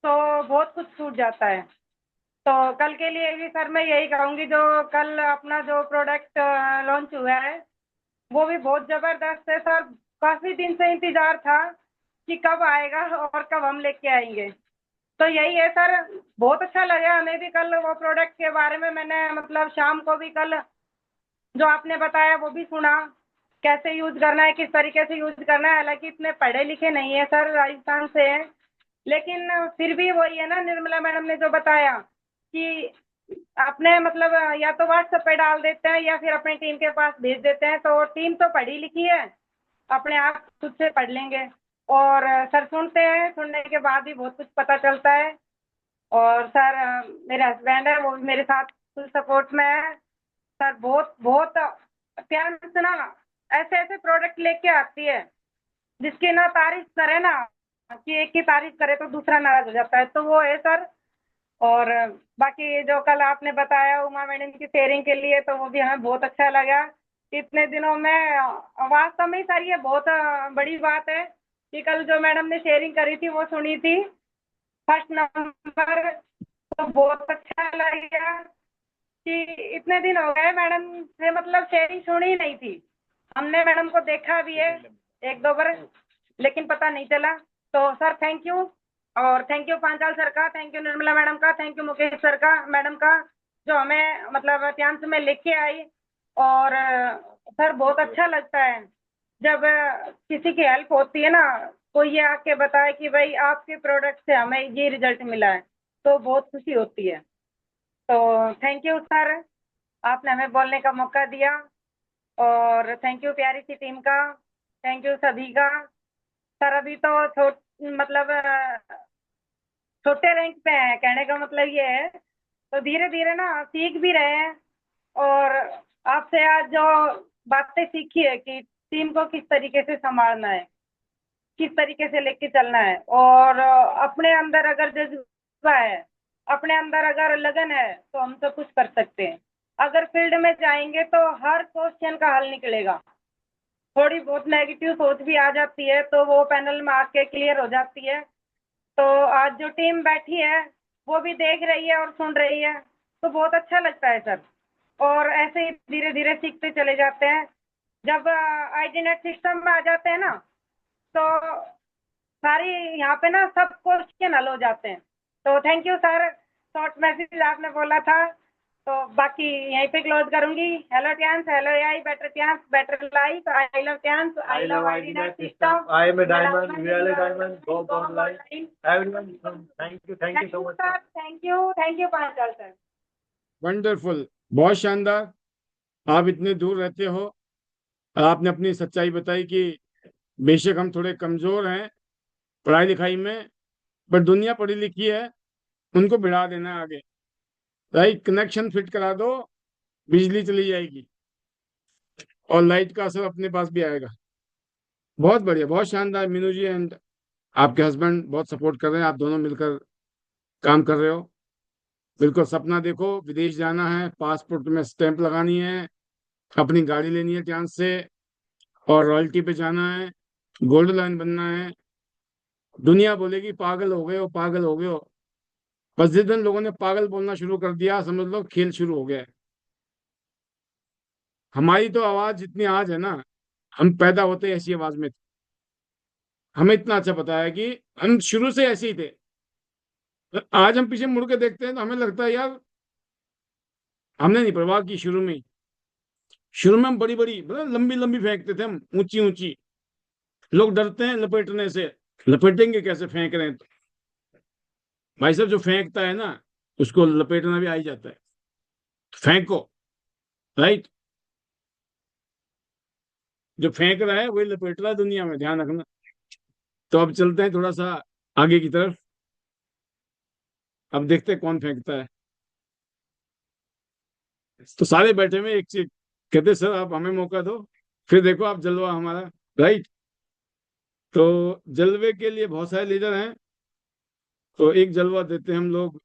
Speaker 5: तो बहुत कुछ छूट जाता है। तो कल के लिए भी सर मैं यही कहूँगी, जो कल अपना जो प्रोडक्ट लॉन्च हुआ है वो भी बहुत ज़बरदस्त है सर। काफ़ी दिन से इंतज़ार था कि कब आएगा और कब हम लेके आएंगे। तो यही है सर, बहुत अच्छा लगा हमें भी कल वो प्रोडक्ट के बारे में। मैंने मतलब शाम को भी कल जो आपने बताया वो भी सुना, कैसे यूज करना है, किस तरीके से यूज करना है। हालांकि इतने पढ़े लिखे नहीं है सर, राजस्थान से हैं, लेकिन फिर भी वही है ना, निर्मला मैडम ने जो बताया कि अपने मतलब या तो व्हाट्सएप पे डाल देते हैं या फिर अपनी टीम के पास भेज देते हैं, तो टीम तो पढ़ी लिखी है, अपने आप खुद से पढ़ लेंगे। और सर सुनते हैं, सुनने के बाद ही बहुत कुछ पता चलता है। और सर मेरे हस्बैंड है, वो भी मेरे साथ फुल सपोर्ट में है सर। बहुत बहुत प्यार से ना ऐसे ऐसे प्रोडक्ट लेके आती है जिसकी ना तारीफ करे ना, कि एक की तारीफ करे तो दूसरा नाराज हो जाता है, तो वो है सर। और बाकी जो कल आपने बताया उमा मैडम की शेयरिंग के लिए, तो वो भी हमें बहुत अच्छा लगा। इतने दिनों में वास्तव में सर ये बहुत बड़ी बात है कि कल जो मैडम ने शेयरिंग करी थी वो सुनी थी फर्स्ट नंबर। तो बहुत अच्छा लगा कि इतने दिन हो गए मैडम से मतलब शेयरिंग सुनी ही नहीं थी। हमने मैडम को देखा भी है एक दो बार, लेकिन पता नहीं चला। तो सर थैंक यू, और थैंक यू पांचाल सर का, थैंक यू निर्मला मैडम का, थैंक यू मुकेश सर का, मैडम का, जो हमें मतलब त्यांश में लेके आई। और सर बहुत अच्छा लगता है जब किसी की हेल्प होती है ना, कोई ये आके बताए कि भाई आपके प्रोडक्ट से हमें ये रिजल्ट मिला है, तो बहुत खुशी होती है। तो थैंक यू सर, आपने हमें बोलने का मौका दिया। और थैंक यू प्यारी सी टीम का, थैंक यू सभी का। सर अभी तो मतलब छोटे रैंक पे हैं, कहने का मतलब ये है। तो धीरे धीरे ना सीख भी रहे हैं। और आपसे आज जो बातें सीखी है कि टीम को किस तरीके से संभालना है, किस तरीके से लेके चलना है, और अपने अंदर अगर जज्बा है, अपने अंदर अगर लगन है, तो हम सब कुछ कर सकते हैं। अगर फील्ड में जाएंगे तो हर क्वेश्चन का हल निकलेगा। थोड़ी बहुत नेगेटिव सोच भी आ जाती है तो वो पैनल में आके क्लियर हो जाती है। तो आज जो टीम बैठी है वो भी देख रही है और सुन रही है, तो बहुत अच्छा लगता है सर। और ऐसे ही धीरे धीरे सीखते चले जाते हैं। जब आईडीनेट सिस्टम में आ जाते हैं ना, तो सारी यहाँ पे ना सब क्वेश्चन हल हो जाते हैं। तो thank you sir, short message आपने बोला था, तो बाकी यहीं पे क्लोज करूंगी। Hello Tiens, hello AI, better Tiens, better life, I love Tiens, I love ID net system,
Speaker 6: I am a diamond, really diamond, go online. Everyone, thank you so much.
Speaker 5: Sir, thank you Panchal sir.
Speaker 1: Wonderful, बहुत शानदार। आप इतने दूर रहते हो, आपने अपनी सच्चाई बताई कि बेशक हम थोड़े कमजोर हैं पढ़ाई लिखाई में, पर दुनिया पढ़ी लिखी है, उनको बढ़ा देना है आगे। राइट कनेक्शन फिट करा दो, बिजली चली जाएगी और लाइट का असर अपने पास भी आएगा। बहुत बढ़िया, बहुत शानदार मीनू जी। एंड आपके हस्बैंड बहुत सपोर्ट कर रहे हैं, आप दोनों मिलकर काम कर रहे हो। बिल्कुल सपना देखो, विदेश जाना है, पासपोर्ट में स्टैंप लगानी है, अपनी गाड़ी लेनी है चांस से, और रॉयल्टी पे जाना है, गोल्ड लाइन बनना है। दुनिया बोलेगी पागल हो गए हो, पागल हो गए हो। बस जिस दिन लोगों ने पागल बोलना शुरू कर दिया, समझ लो खेल शुरू हो गया है। हमारी तो आवाज जितनी आज है ना, हम पैदा होते ऐसी आवाज में थे। हमें इतना अच्छा पता है कि हम शुरू से ऐसे ही थे। तो आज हम पीछे मुड़ के देखते हैं तो हमें लगता है यार, हमने नहीं परवाह की शुरू में। शुरू में हम बड़ी बड़ी मतलब लंबी लंबी फेंकते थे, हम ऊंची ऊंची। लोग डरते हैं लपेटने से, लपेटेंगे कैसे, फेंक रहे हैं तो। भाई साहब जो फेंकता है ना उसको लपेटना भी आ ही जाता है, फेंको, राइट। जो फेंक रहा है वही लपेट रहा है दुनिया में, ध्यान रखना। तो अब चलते हैं थोड़ा सा आगे की तरफ, अब देखते हैं कौन फेंकता है। तो सारे बैठे में एक चीज कहते, सर आप हमें मौका दो, फिर देखो आप जलवा हमारा, राइट। तो जलवे के लिए बहुत सारे लीडर हैं, तो एक जलवा देते हैं हम लोग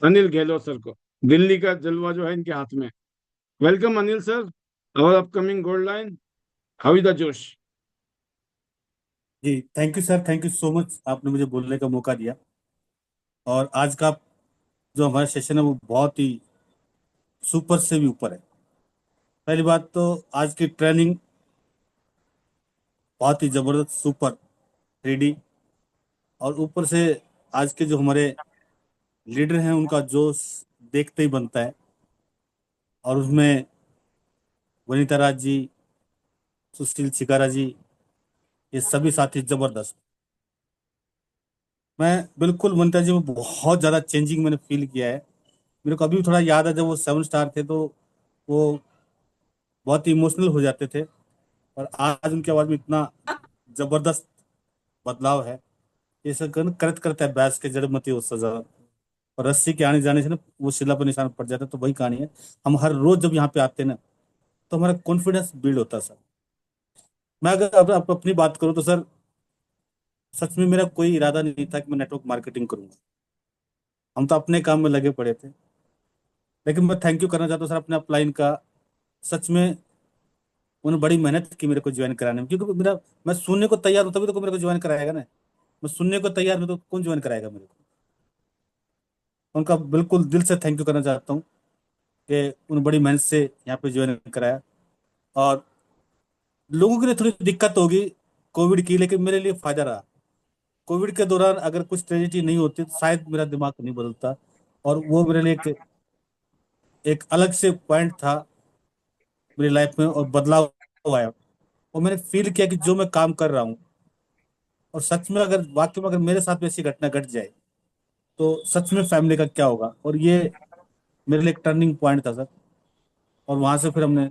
Speaker 1: अनिल गहलोत सर को। दिल्ली का जलवा जो है इनके हाथ में। वेलकम अनिल सर, और upcoming gold line, how is the जोश।
Speaker 7: जी thank you sir, thank you so much, आपने मुझे बोलने का मौका दिया। और आज का जो हमारा सेशन है वो बहुत ही सुपर से भी ऊपर है। पहली बात तो आज की ट्रेनिंग बहुत ही जबरदस्त, सुपर 3D। और ऊपर से आज के जो हमारे लीडर हैं उनका जोश देखते ही बनता है। और उसमें वनीता राज जी, सुशील छिकारा जी, ये सभी साथी जबरदस्त। मैं बिल्कुल वनीता जी में बहुत ज़्यादा चेंजिंग मैंने फील किया है। मेरे को अभी भी थोड़ा याद है जब वो 7 स्टार थे तो वो बहुत ही इमोशनल हो जाते थे। और आज उनकी आवाज में इतना जबरदस्त बदलाव है। ये सब करत करता है बैस के जड़मती हो सजा, और रस्सी के आने जाने से ना वो शिला पर निशान पड़ जाता है। तो वही कहानी है, हम हर रोज जब यहाँ पे आते हैं ना तो हमारा कॉन्फिडेंस बिल्ड होता है सर। मैं अगर अब अपनी बात करूँ तो सर, सच में मेरा कोई इरादा नहीं था कि मैं नेटवर्क मार्केटिंग करूंगा। हम तो अपने काम में लगे पड़े थे। लेकिन मैं थैंक यू करना चाहता हूँ सर अपने अपलाइन का। सच में उन्होंने बड़ी मेहनत की मेरे को ज्वाइन कराने में, क्योंकि मेरा मैं सुनने को तैयार हूँ तभी तो कोई मेरे को ज्वाइन कराएगा ना। मैं सुनने को तैयार हूँ तो कौन ज्वाइन कराएगा मेरे को। उनका बिल्कुल दिल से थैंक यू करना चाहता हूँ कि उन्होंने बड़ी मेहनत से यहाँ पे ज्वाइन कराया। और लोगों के लिए थोड़ी दिक्कत होगी कोविड की, लेकिन मेरे लिए फायदा रहा। कोविड के दौरान अगर कुछ ट्रेजिडी नहीं होती तो शायद मेरा दिमाग नहीं बदलता। और वो मेरे लिए एक अलग से पॉइंट था मेरी लाइफ में, और बदलाव आया। और मैंने फील किया कि जो मैं काम कर रहा हूँ, और सच में अगर वाकई में अगर मेरे साथ भी ऐसी घटना घट जाए तो सच में फैमिली का क्या होगा। और ये मेरे लिए एक टर्निंग पॉइंट था सर। और वहां से फिर हमने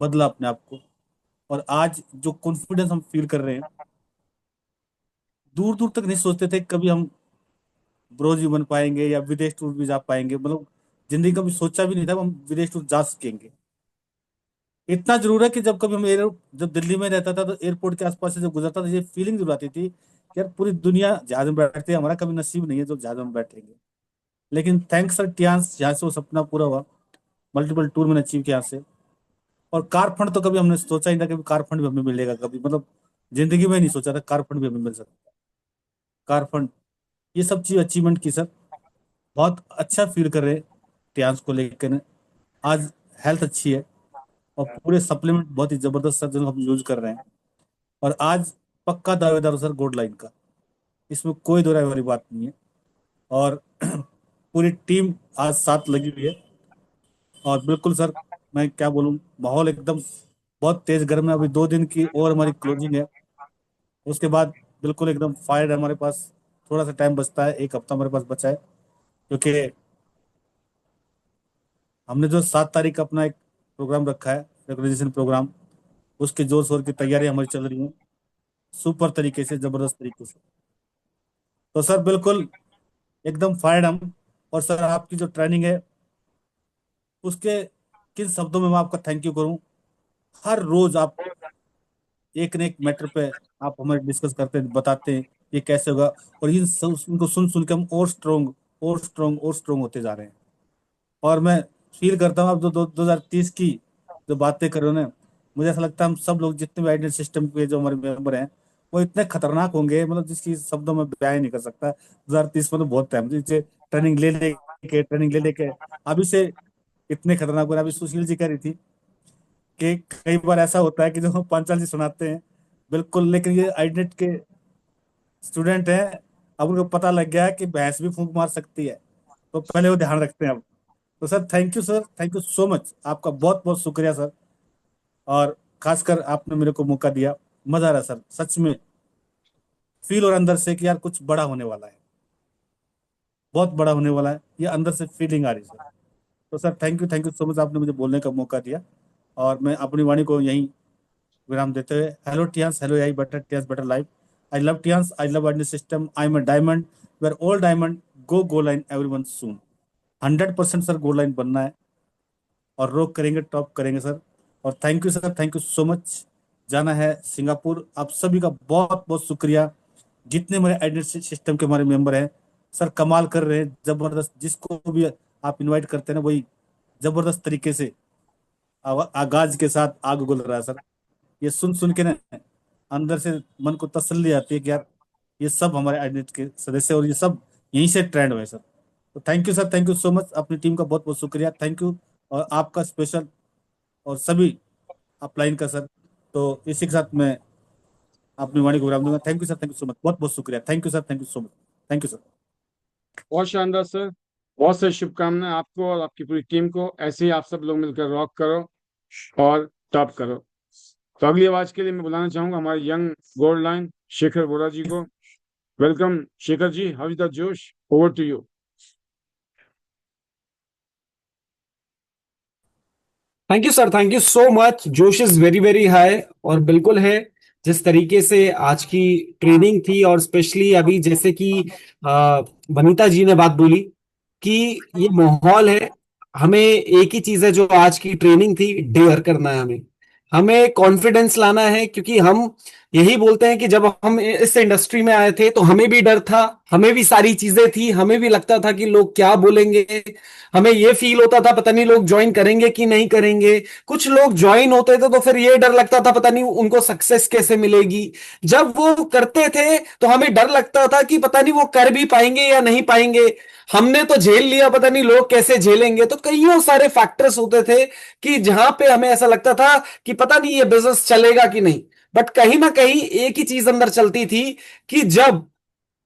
Speaker 7: बदला अपने आप को। और आज जो कॉन्फिडेंस हम फील कर रहे हैं, दूर दूर तक नहीं सोचते थे कभी हम ब्रोज भी बन पाएंगे या विदेश टूर भी जा पाएंगे। मतलब जिंदगी का भी सोचा भी नहीं था हम विदेश टूर जा सकेंगे। इतना जरूर है कि जब कभी हम जब दिल्ली में रहता था तो एयरपोर्ट के आसपास से जब गुजरता था, ये फीलिंग जरूर आती थी कि यार पूरी दुनिया जहाज में बैठते हैं, हमारा कभी नसीब नहीं है जो जहाज में बैठेंगे। लेकिन थैंक्स सर टियांस, यहाँ से वो सपना पूरा हुआ। मल्टीपल टूर मैंने अचीव किया यहाँ से। और कार फंड तो कभी हमने सोचा ही ना कि कार फंड भी हमें मिलेगा कभी, मतलब जिंदगी में ही नहीं सोचा था कार फंड भी हमें मिल सकता है। कार फंड, ये सब चीज अचीवमेंट की सर। बहुत अच्छा फील कर रहे हैं टियांस को लेकर। आज हेल्थ अच्छी है, और पूरे सप्लीमेंट बहुत ही जबरदस्त सर जो हम यूज कर रहे हैं। और आज पक्का दावेदार हूं सर गोल्ड लाइन का, इसमें कोई दो राय वाली बात नहीं है। और पूरी टीम आज साथ लगी हुई है। और बिल्कुल सर, मैं क्या बोलूं, माहौल एकदम बहुत तेज गर्म है। अभी 2 दिन की और हमारी क्लोजिंग है, उसके बाद बिल्कुल एकदम फायर है हमारे पास। थोड़ा सा टाइम बचता है, 1 हफ्ता हमारे पास बचा है, क्योंकि हमने जो 7 तारीख का अपना एक प्रोग्राम रखा है, रिकॉग्निशन प्रोग्राम, उसके जोर शोर की तैयारी हमारी चल रही है सुपर तरीके से, जबरदस्त तरीके से। तो सर बिल्कुल एकदम फायर्ड हम। और सर आपकी जो ट्रेनिंग है उसके किन शब्दों में मैं आपका थैंक यू करूं। हर रोज आप एक न एक मैटर पे आप हमें डिस्कस करते हैं, बताते हैं ये कैसे होगा। और उनको सुन सुन के हम और स्ट्रोंग और स्ट्रोंग और स्ट्रोंग होते जा रहे हैं। और मैं फील करता हूँ आप जो 2030 की जो बातें कर रहे हो ना, मुझे ऐसा लगता है हम सब लोग जितने भी आइडियल सिस्टम के जो हमारे मेंबर हैं वो इतने खतरनाक होंगे, मतलब जिसकी शब्दों में बयान ही नहीं कर सकता। 2030 में तो बहुत टाइम जिससे ट्रेनिंग ले लेके अभी से इतने खतरनाक हो रहे हैं। अभी सुशील जी कह रही थी कि कई बार ऐसा होता है कि जो हम पंचाल जी सुनाते हैं बिल्कुल, लेकिन ये आइडेंट के स्टूडेंट हैं, अब उनको पता लग गया है कि भैंस भी फूंक मार सकती है, तो पहले वो ध्यान रखते हैं अब। तो sir thank you sir, thank you so much, आपका बहुत बहुत शुक्रिया सर। और खासकर आपने मेरे को मौका दिया, मजा आ रहा है सर सच में, फील और अंदर से कि यार कुछ बड़ा होने वाला है। बहुत बड़ा होने वाला है, ये अंदर से फीलिंग आ रही है सर। तो sir thank you so much, आपने मुझे बोलने का मौका दिया, और मैं अपनी वाणी को यहीं विराम देते हुए, hello Tiens, hello AI better Tiens better life, I love Tiens, I love ID net system, I am a diamond we're all diamond go line everyone soon. 100% sir gold line बनना है, और रोक करेंगे, टॉप करेंगे sir. और thank you sir, thank you so much. जाना है Singapore, आप सभी का बहुत बहुत शुक्रिया, जितने मेरे आइडेंटिटी सिस्टम के हमारे मेंबर हैं सर, कमाल कर रहे हैं, जबरदस्त। जिसको भी आप इनवाइट करते हैं ना, वही जबरदस्त तरीके से आगाज के साथ आग उगल रहा है सर। ये सुन सुन के ना अंदर से मन को तसल्ली आती है कि यार ये सब हमारे आइडेंटिटी के सदस्य, और ये सब यहीं से ट्रेंड हुए सर। तो thank you sir, thank you so much, अपनी टीम का बहुत बहुत शुक्रिया, थैंक यू, और आपका स्पेशल, और सभी अपलाइन का सर। तो इसी के साथ मैं अपनी वाणी को विराम दूंगा। Thank you sir, thank you so much, बहुत बहुत शुक्रिया, thank you sir, thank you so much, thank you sir.
Speaker 1: बहुत शानदार सर, बहुत सारी शुभकामनाएं आपको और आपकी पूरी टीम को। ऐसे ही आप सब लोग मिलकर रॉक करो और टॉप करो। तो अगली आवाज के लिए मैं बुलाना चाहूंगा हमारे young gold line Shekhar Vora ji को। Welcome Shekhar ji, how is the जोश, over to you.
Speaker 8: Thank you sir, thank you so much. जोश इज वेरी वेरी हाई, और बिल्कुल है जिस तरीके से आज की ट्रेनिंग थी, और स्पेशली अभी जैसे कि वनीता जी ने बात बोली कि ये माहौल है। हमें एक ही चीज है जो आज की ट्रेनिंग थी, डेयर करना है, हमें कॉन्फिडेंस लाना है, क्योंकि हम यही बोलते हैं कि जब हम इस इंडस्ट्री में आए थे तो हमें भी डर था, हमें भी सारी चीजें थी, हमें भी लगता था कि लोग क्या बोलेंगे, हमें ये फील होता था पता नहीं लोग ज्वाइन करेंगे कि नहीं करेंगे। कुछ लोग ज्वाइन होते थे तो फिर ये डर लगता था पता नहीं उनको सक्सेस कैसे मिलेगी। जब वो करते थे तो हमें डर लगता था कि पता नहीं वो कर भी पाएंगे या नहीं पाएंगे। हमने तो झेल लिया, पता नहीं लोग कैसे झेलेंगे। तो कईयों सारे फैक्टर्स होते थे कि जहां पे हमें ऐसा लगता था कि पता नहीं ये बिजनेस चलेगा कि नहीं। बट कहीं ना कहीं एक ही चीज अंदर चलती थी कि जब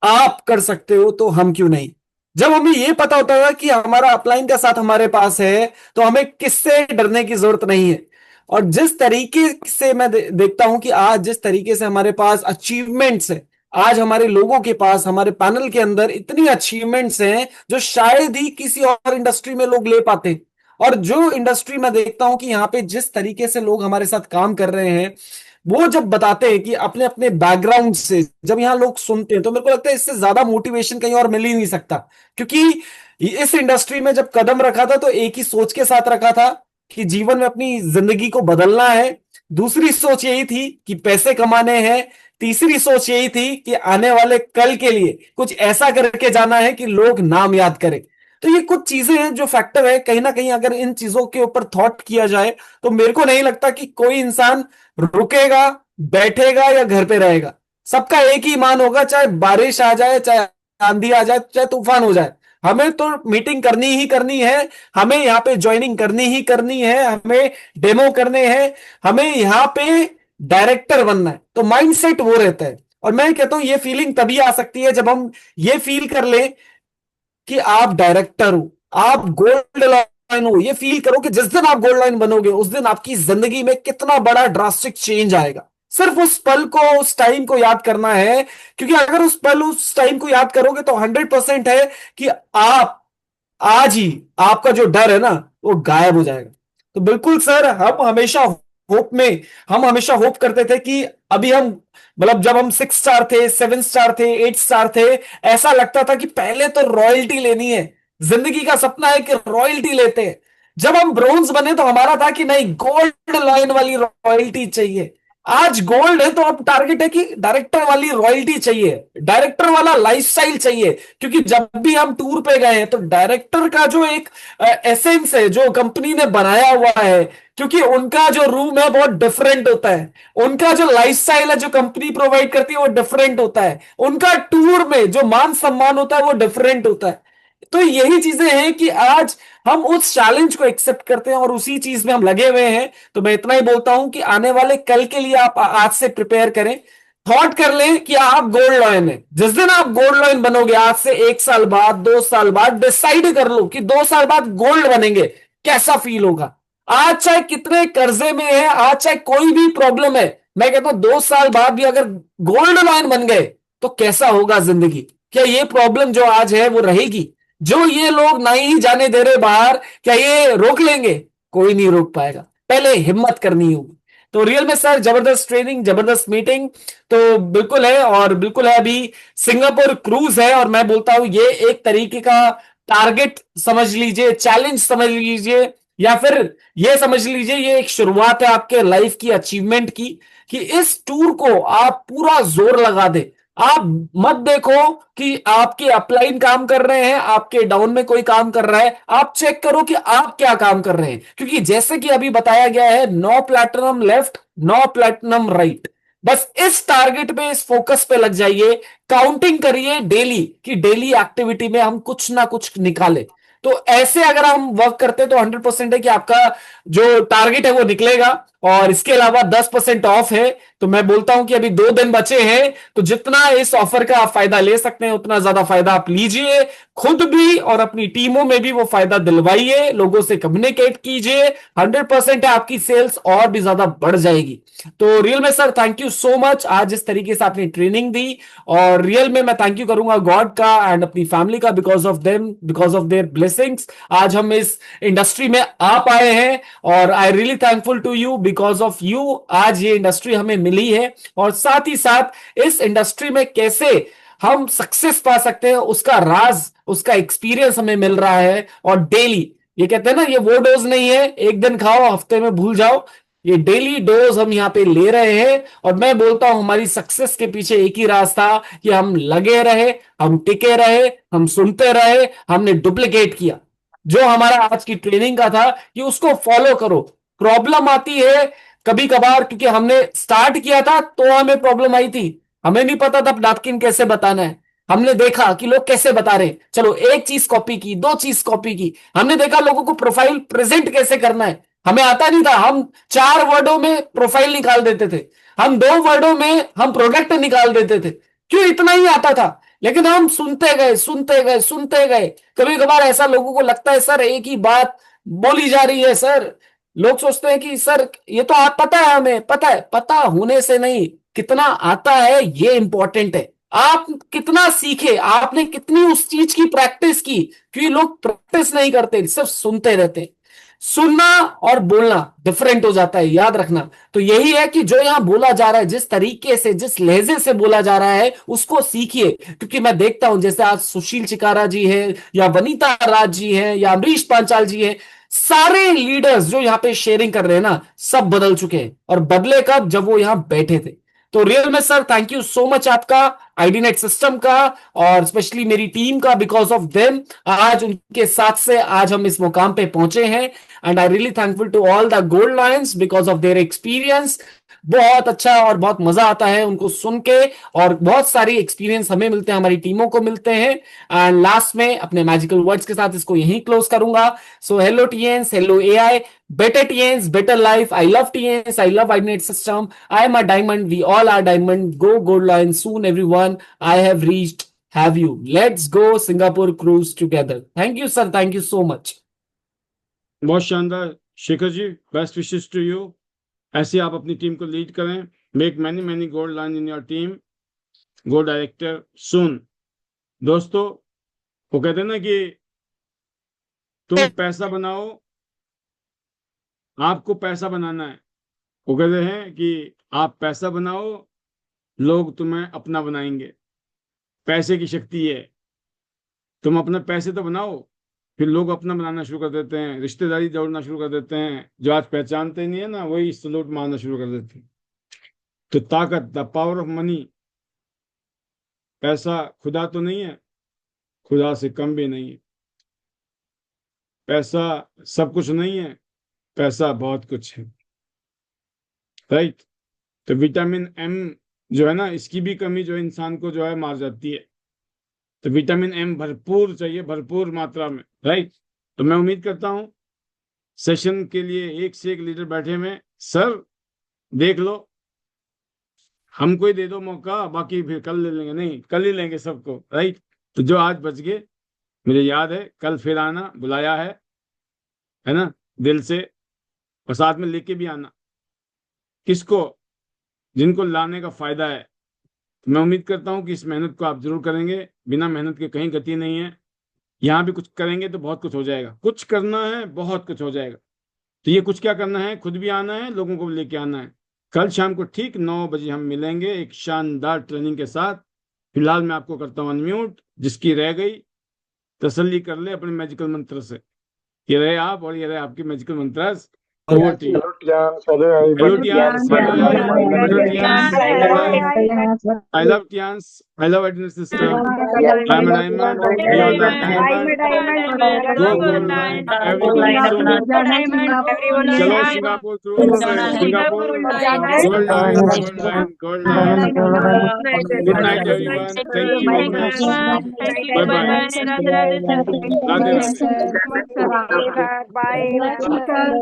Speaker 8: आप कर सकते हो तो हम क्यों नहीं। जब हमें यह पता होता है कि हमारा अपलाइन का साथ हमारे पास है तो हमें किससे डरने की जरूरत नहीं है। और जिस तरीके से मैं देखता हूं कि आज जिस तरीके से हमारे पास अचीवमेंट्स है, आज हमारे लोगों के पास, हमारे पैनल के अंदर इतनी अचीवमेंट्स हैं जो शायद ही किसी और इंडस्ट्री में लोग ले पाते। और जो इंडस्ट्री में देखता हूं कि यहाँ पे जिस तरीके से लोग हमारे साथ काम कर रहे हैं, वो जब बताते हैं कि अपने अपने बैकग्राउंड से जब यहाँ लोग सुनते हैं तो मेरे को लगता है इससे ज्यादा मोटिवेशन कहीं और मिल ही नहीं सकता। क्योंकि इस इंडस्ट्री में जब कदम रखा था तो एक ही सोच के साथ रखा था कि जीवन में अपनी जिंदगी को बदलना है। दूसरी सोच यही थी कि पैसे कमाने हैं। तीसरी सोच यही थी कि आने वाले कल के लिए कुछ ऐसा करके जाना है कि लोग नाम याद करें। तो ये कुछ चीजें हैं जो फैक्टर है, कहीं ना कहीं अगर इन चीजों के ऊपर थॉट किया जाए तो मेरे को नहीं लगता कि कोई इंसान रुकेगा, बैठेगा या घर पे रहेगा। सबका एक ही ईमान होगा, चाहे बारिश आ जाए, चाहे आंधी आ जाए, चाहे तूफान हो जाए, हमें तो मीटिंग करनी ही करनी है, हमें यहाँ पे ज्वाइनिंग करनी ही करनी है, हमें डेमो करने हैं, हमें यहाँ पे डायरेक्टर बनना है। तो माइंडसेट वो रहता है। और मैं कहता हूं ये फीलिंग तभी आ सकती है जब हम ये फील कर ले कि आप डायरेक्टर हो, आप गोल्ड लाइन हो। ये फील करो कि जिस दिन आप गोल्ड लाइन बनोगे उस दिन आपकी जिंदगी में कितना बड़ा ड्रास्टिक चेंज आएगा। सिर्फ उस पल को, उस टाइम को याद करना है, क्योंकि अगर उस पल, उस टाइम को याद करोगे तो 100% है कि आप आज ही आपका जो डर है ना वो गायब हो जाएगा। तो बिल्कुल सर, हम हमेशा होप करते थे कि अभी हम, मतलब जब हम 6 स्टार थे, 7 स्टार थे, 8 स्टार थे, ऐसा लगता था कि पहले तो रॉयल्टी लेनी है। जिंदगी का सपना है कि रॉयल्टी लेते हैं। जब हम ब्रोंज बने तो हमारा था कि नहीं, गोल्ड लाइन वाली रॉयल्टी चाहिए। आज गोल्ड है तो अब टारगेट है कि डायरेक्टर वाली रॉयल्टी चाहिए, डायरेक्टर वाला लाइफस्टाइल चाहिए। क्योंकि जब भी हम टूर पे गए हैं तो डायरेक्टर का जो एक एसेंस है जो कंपनी ने बनाया हुआ है, क्योंकि उनका जो रूम है बहुत डिफरेंट होता है, उनका जो लाइफस्टाइल है जो कंपनी प्रोवाइड करती है वो डिफरेंट होता है, उनका टूर में जो मान सम्मान होता है वो डिफरेंट होता है। तो यही चीजें हैं कि आज हम उस चैलेंज को एक्सेप्ट करते हैं और उसी चीज में हम लगे हुए हैं। तो मैं इतना ही बोलता हूं कि आने वाले कल के लिए आप आज से प्रिपेयर करें, थॉट कर लें कि आप गोल्ड लॉयन है। जिस दिन आप गोल्ड लॉयन बनोगे, आज से 1 साल बाद, 2 साल बाद डिसाइड कर लो कि 2 साल बाद गोल्ड बनेंगे, कैसा फील होगा। आज चाहे कितने कर्जे में है, आज चाहे कोई भी प्रॉब्लम है, मैं कहता हूं 2 साल बाद भी अगर गोल्ड लॉयन बन गए तो कैसा होगा जिंदगी। क्या ये प्रॉब्लम जो आज है वो रहेगी? जो ये लोग नहीं जाने दे रहे बाहर, क्या ये रोक लेंगे? कोई नहीं रोक पाएगा, पहले हिम्मत करनी होगी। तो रियल में सर जबरदस्त ट्रेनिंग, जबरदस्त मीटिंग तो बिल्कुल है, और बिल्कुल है। अभी सिंगापुर क्रूज है, और मैं बोलता हूं ये एक तरीके का टारगेट समझ लीजिए, चैलेंज समझ लीजिए, या फिर ये समझ लीजिए ये एक शुरुआत है आपके लाइफ की अचीवमेंट की, कि इस टूर को आप पूरा जोर लगा दे। आप मत देखो कि आपके अपलाइन काम कर रहे हैं, आपके डाउन में कोई काम कर रहा है, आप चेक करो कि आप क्या काम कर रहे हैं। क्योंकि जैसे कि अभी बताया गया है, 9 प्लैटिनम लेफ्ट, 9 प्लैटिनम राइट, बस इस टारगेट पे, इस फोकस पे लग जाइए। काउंटिंग करिए डेली, कि डेली एक्टिविटी में हम कुछ ना कुछ निकाले। तो ऐसे अगर हम वर्क करते हैं तो 100% है कि आपका जो टारगेट है वो निकलेगा। और इसके अलावा 10% ऑफ है, तो मैं बोलता हूं कि अभी 2 दिन बचे हैं, तो जितना इस ऑफर का आप फायदा ले सकते हैं उतना ज्यादा फायदा आप लीजिए, खुद भी और अपनी टीमों में भी वो फायदा दिलवाइए, लोगों से कम्युनिकेट कीजिए। 100% है आपकी सेल्स और भी ज्यादा बढ़ जाएगी। तो रियल में sir thank you so much, आज जिस तरीके से आपने ट्रेनिंग दी, और रियल में मैं थैंक यू करूंगा गॉड का एंड अपनी फैमिली का, because of them, because of their blessings आज हम इस इंडस्ट्री में आ पाए हैं। और I really thankful to you, because of you आज ये इंडस्ट्री हमें मिली है। और साथ ही साथ इस इंडस्ट्री में कैसे हम सक्सेस पा सकते हैं उसका राज, उसका एक्सपीरियंस हमें मिल रहा है। और डेली, ये कहते हैं ना, ये वो डोज नहीं है एक दिन खाओ हफ्ते में भूल जाओ, ये डेली डोज हम यहाँ पे ले रहे हैं। और मैं बोलता हूं हमारी सक्सेस के पीछे एक ही रास्ता, कि हम लगे रहे, हम टिके रहे, हम सुनते रहे, हमने डुप्लीकेट किया जो हमारा आज की ट्रेनिंग का था, कि उसको फॉलो करो। प्रॉब्लम आती है कभी कभार, क्योंकि हमने स्टार्ट किया था तो हमें प्रॉब्लम आई थी, हमें नहीं पता था नैपकिन कैसे बताना है। हमने देखा कि लोग कैसे बता रहे, चलो एक चीज कॉपी की, 2 चीज कॉपी की। हमने देखा लोगों को प्रोफाइल प्रेजेंट कैसे करना है, हमें आता नहीं था। हम 4 वर्डों में प्रोफाइल निकाल देते थे, हम 2 वर्डों में हम प्रोडक्ट निकाल देते थे। क्यों? इतना ही आता था, लेकिन हम सुनते गए, सुनते गए, सुनते गए। कभी कभार ऐसा लोगों को लगता है सर एक ही बात बोली जा रही है, सर लोग सोचते हैं कि सर ये तो आप पता है, हमें पता है। पता होने से नहीं, कितना आता है ये इंपॉर्टेंट है। आप कितना सीखे, आपने कितनी उस चीज की प्रैक्टिस की, क्योंकि लोग प्रैक्टिस नहीं करते, सिर्फ सुनते रहते। सुनना और बोलना डिफरेंट हो जाता है, याद रखना। तो यही है कि जो यहां बोला जा रहा है, जिस तरीके से, जिस लहजे से बोला जा रहा है, उसको सीखिए। क्योंकि मैं देखता हूं जैसे आज सुशील चिकारा जी है, या वनीता राज जी है, या अमरीश पांचाल जी है, सारे लीडर्स जो यहां पे शेयरिंग कर रहे हैं ना, सब बदल चुके हैं। और बदले कब? जब वो यहां बैठे थे। तो रियल में sir thank you so much आपका, आईडीनेट सिस्टम का, और स्पेशली मेरी टीम का, बिकॉज ऑफ देम आज उनके साथ से आज हम इस मुकाम पे पहुंचे हैं। And I really thankful to all the Gold Lions because of their experience. बहुत अच्छा और बहुत मजा आता है उनको सुन के, और बहुत सारी एक्सपीरियंस हमें मिलते हैं, हमारी टीमों को मिलते हैं। एंड लास्ट में अपने मैजिकल वर्ड्स के साथ इसको यहीं क्लोज करूंगा। So hello Tiens, hello AI, better TNs, better life. I love TNs, I love iNet system. I am a diamond, we all are diamond. Go gold lion soon everyone. I have reached, have you? Let's go Singapore cruise together. Thank you sir, thank you so much.
Speaker 1: बहुत शानदार Shekhar ji, best wishes to you. ऐसे आप अपनी team को lead करें। Make many many gold line in your team, go director soon. दोस्तों, वो कहते हैं ना कि तुम पैसा बनाओ, आपको पैसा बनाना है। वो कहते हैं कि आप पैसा बनाओ, लोग तुम्हें अपना बनाएंगे। पैसे की शक्ति है। तुम अपने पैसे तो बनाओ, फिर लोग अपना बनाना शुरू कर देते हैं, रिश्तेदारी जोड़ना शुरू कर देते हैं। जो आज पहचानते नहीं है ना, वही सलूट मारना शुरू कर देते हैं। तो ताकत, द पावर ऑफ मनी, पैसा खुदा तो नहीं है, खुदा से कम भी नहीं है। पैसा सब कुछ नहीं है, पैसा बहुत कुछ है, राइट। तो विटामिन एम जो है ना, इसकी भी कमी जो है इंसान को जो है मार जाती है। तो विटामिन एम भरपूर चाहिए, भरपूर मात्रा में, राइट। तो मैं उम्मीद करता हूं सेशन के लिए एक से एक लीडर बैठे में। सर देख लो, हमको ही दे दो मौका, बाकी फिर कल ले लेंगे। नहीं, कल ही लेंगे सबको, राइट। तो जो आज बच गए, मुझे याद है कल फिर आना, बुलाया है ना, दिल से। और साथ में लेके भी आना किसको, जिनको लाने का फायदा है। तो मैं उम्मीद करता हूं कि इस मेहनत को आप जरूर करेंगे। बिना मेहनत के कहीं गति नहीं है। यहाँ भी कुछ करेंगे तो बहुत कुछ हो जाएगा। कुछ करना है, बहुत कुछ हो जाएगा। तो ये कुछ क्या करना है, खुद भी आना है, लोगों को भी लेके आना है। कल शाम को ठीक 9 बजे हम मिलेंगे एक शानदार ट्रेनिंग के साथ। फिलहाल मैं आपको करता हूँ अनम्यूट। जिसकी रह गई तसल्ली कर ले अपने मैजिकल मंत्र से। ये रहे आप और ये रहे आपकी magical मंत्रस। Over to you. Hello Tians, hello Tians, I love Tians, I love Identity System. I'm a diamond, we all love diamond. Go Goldline, everyone soon. Chalo Singapore through, Singapore, Goldline. Good night everyone, thank you very much. Bye bye. Radhe Radhe.
Speaker 5: Bye.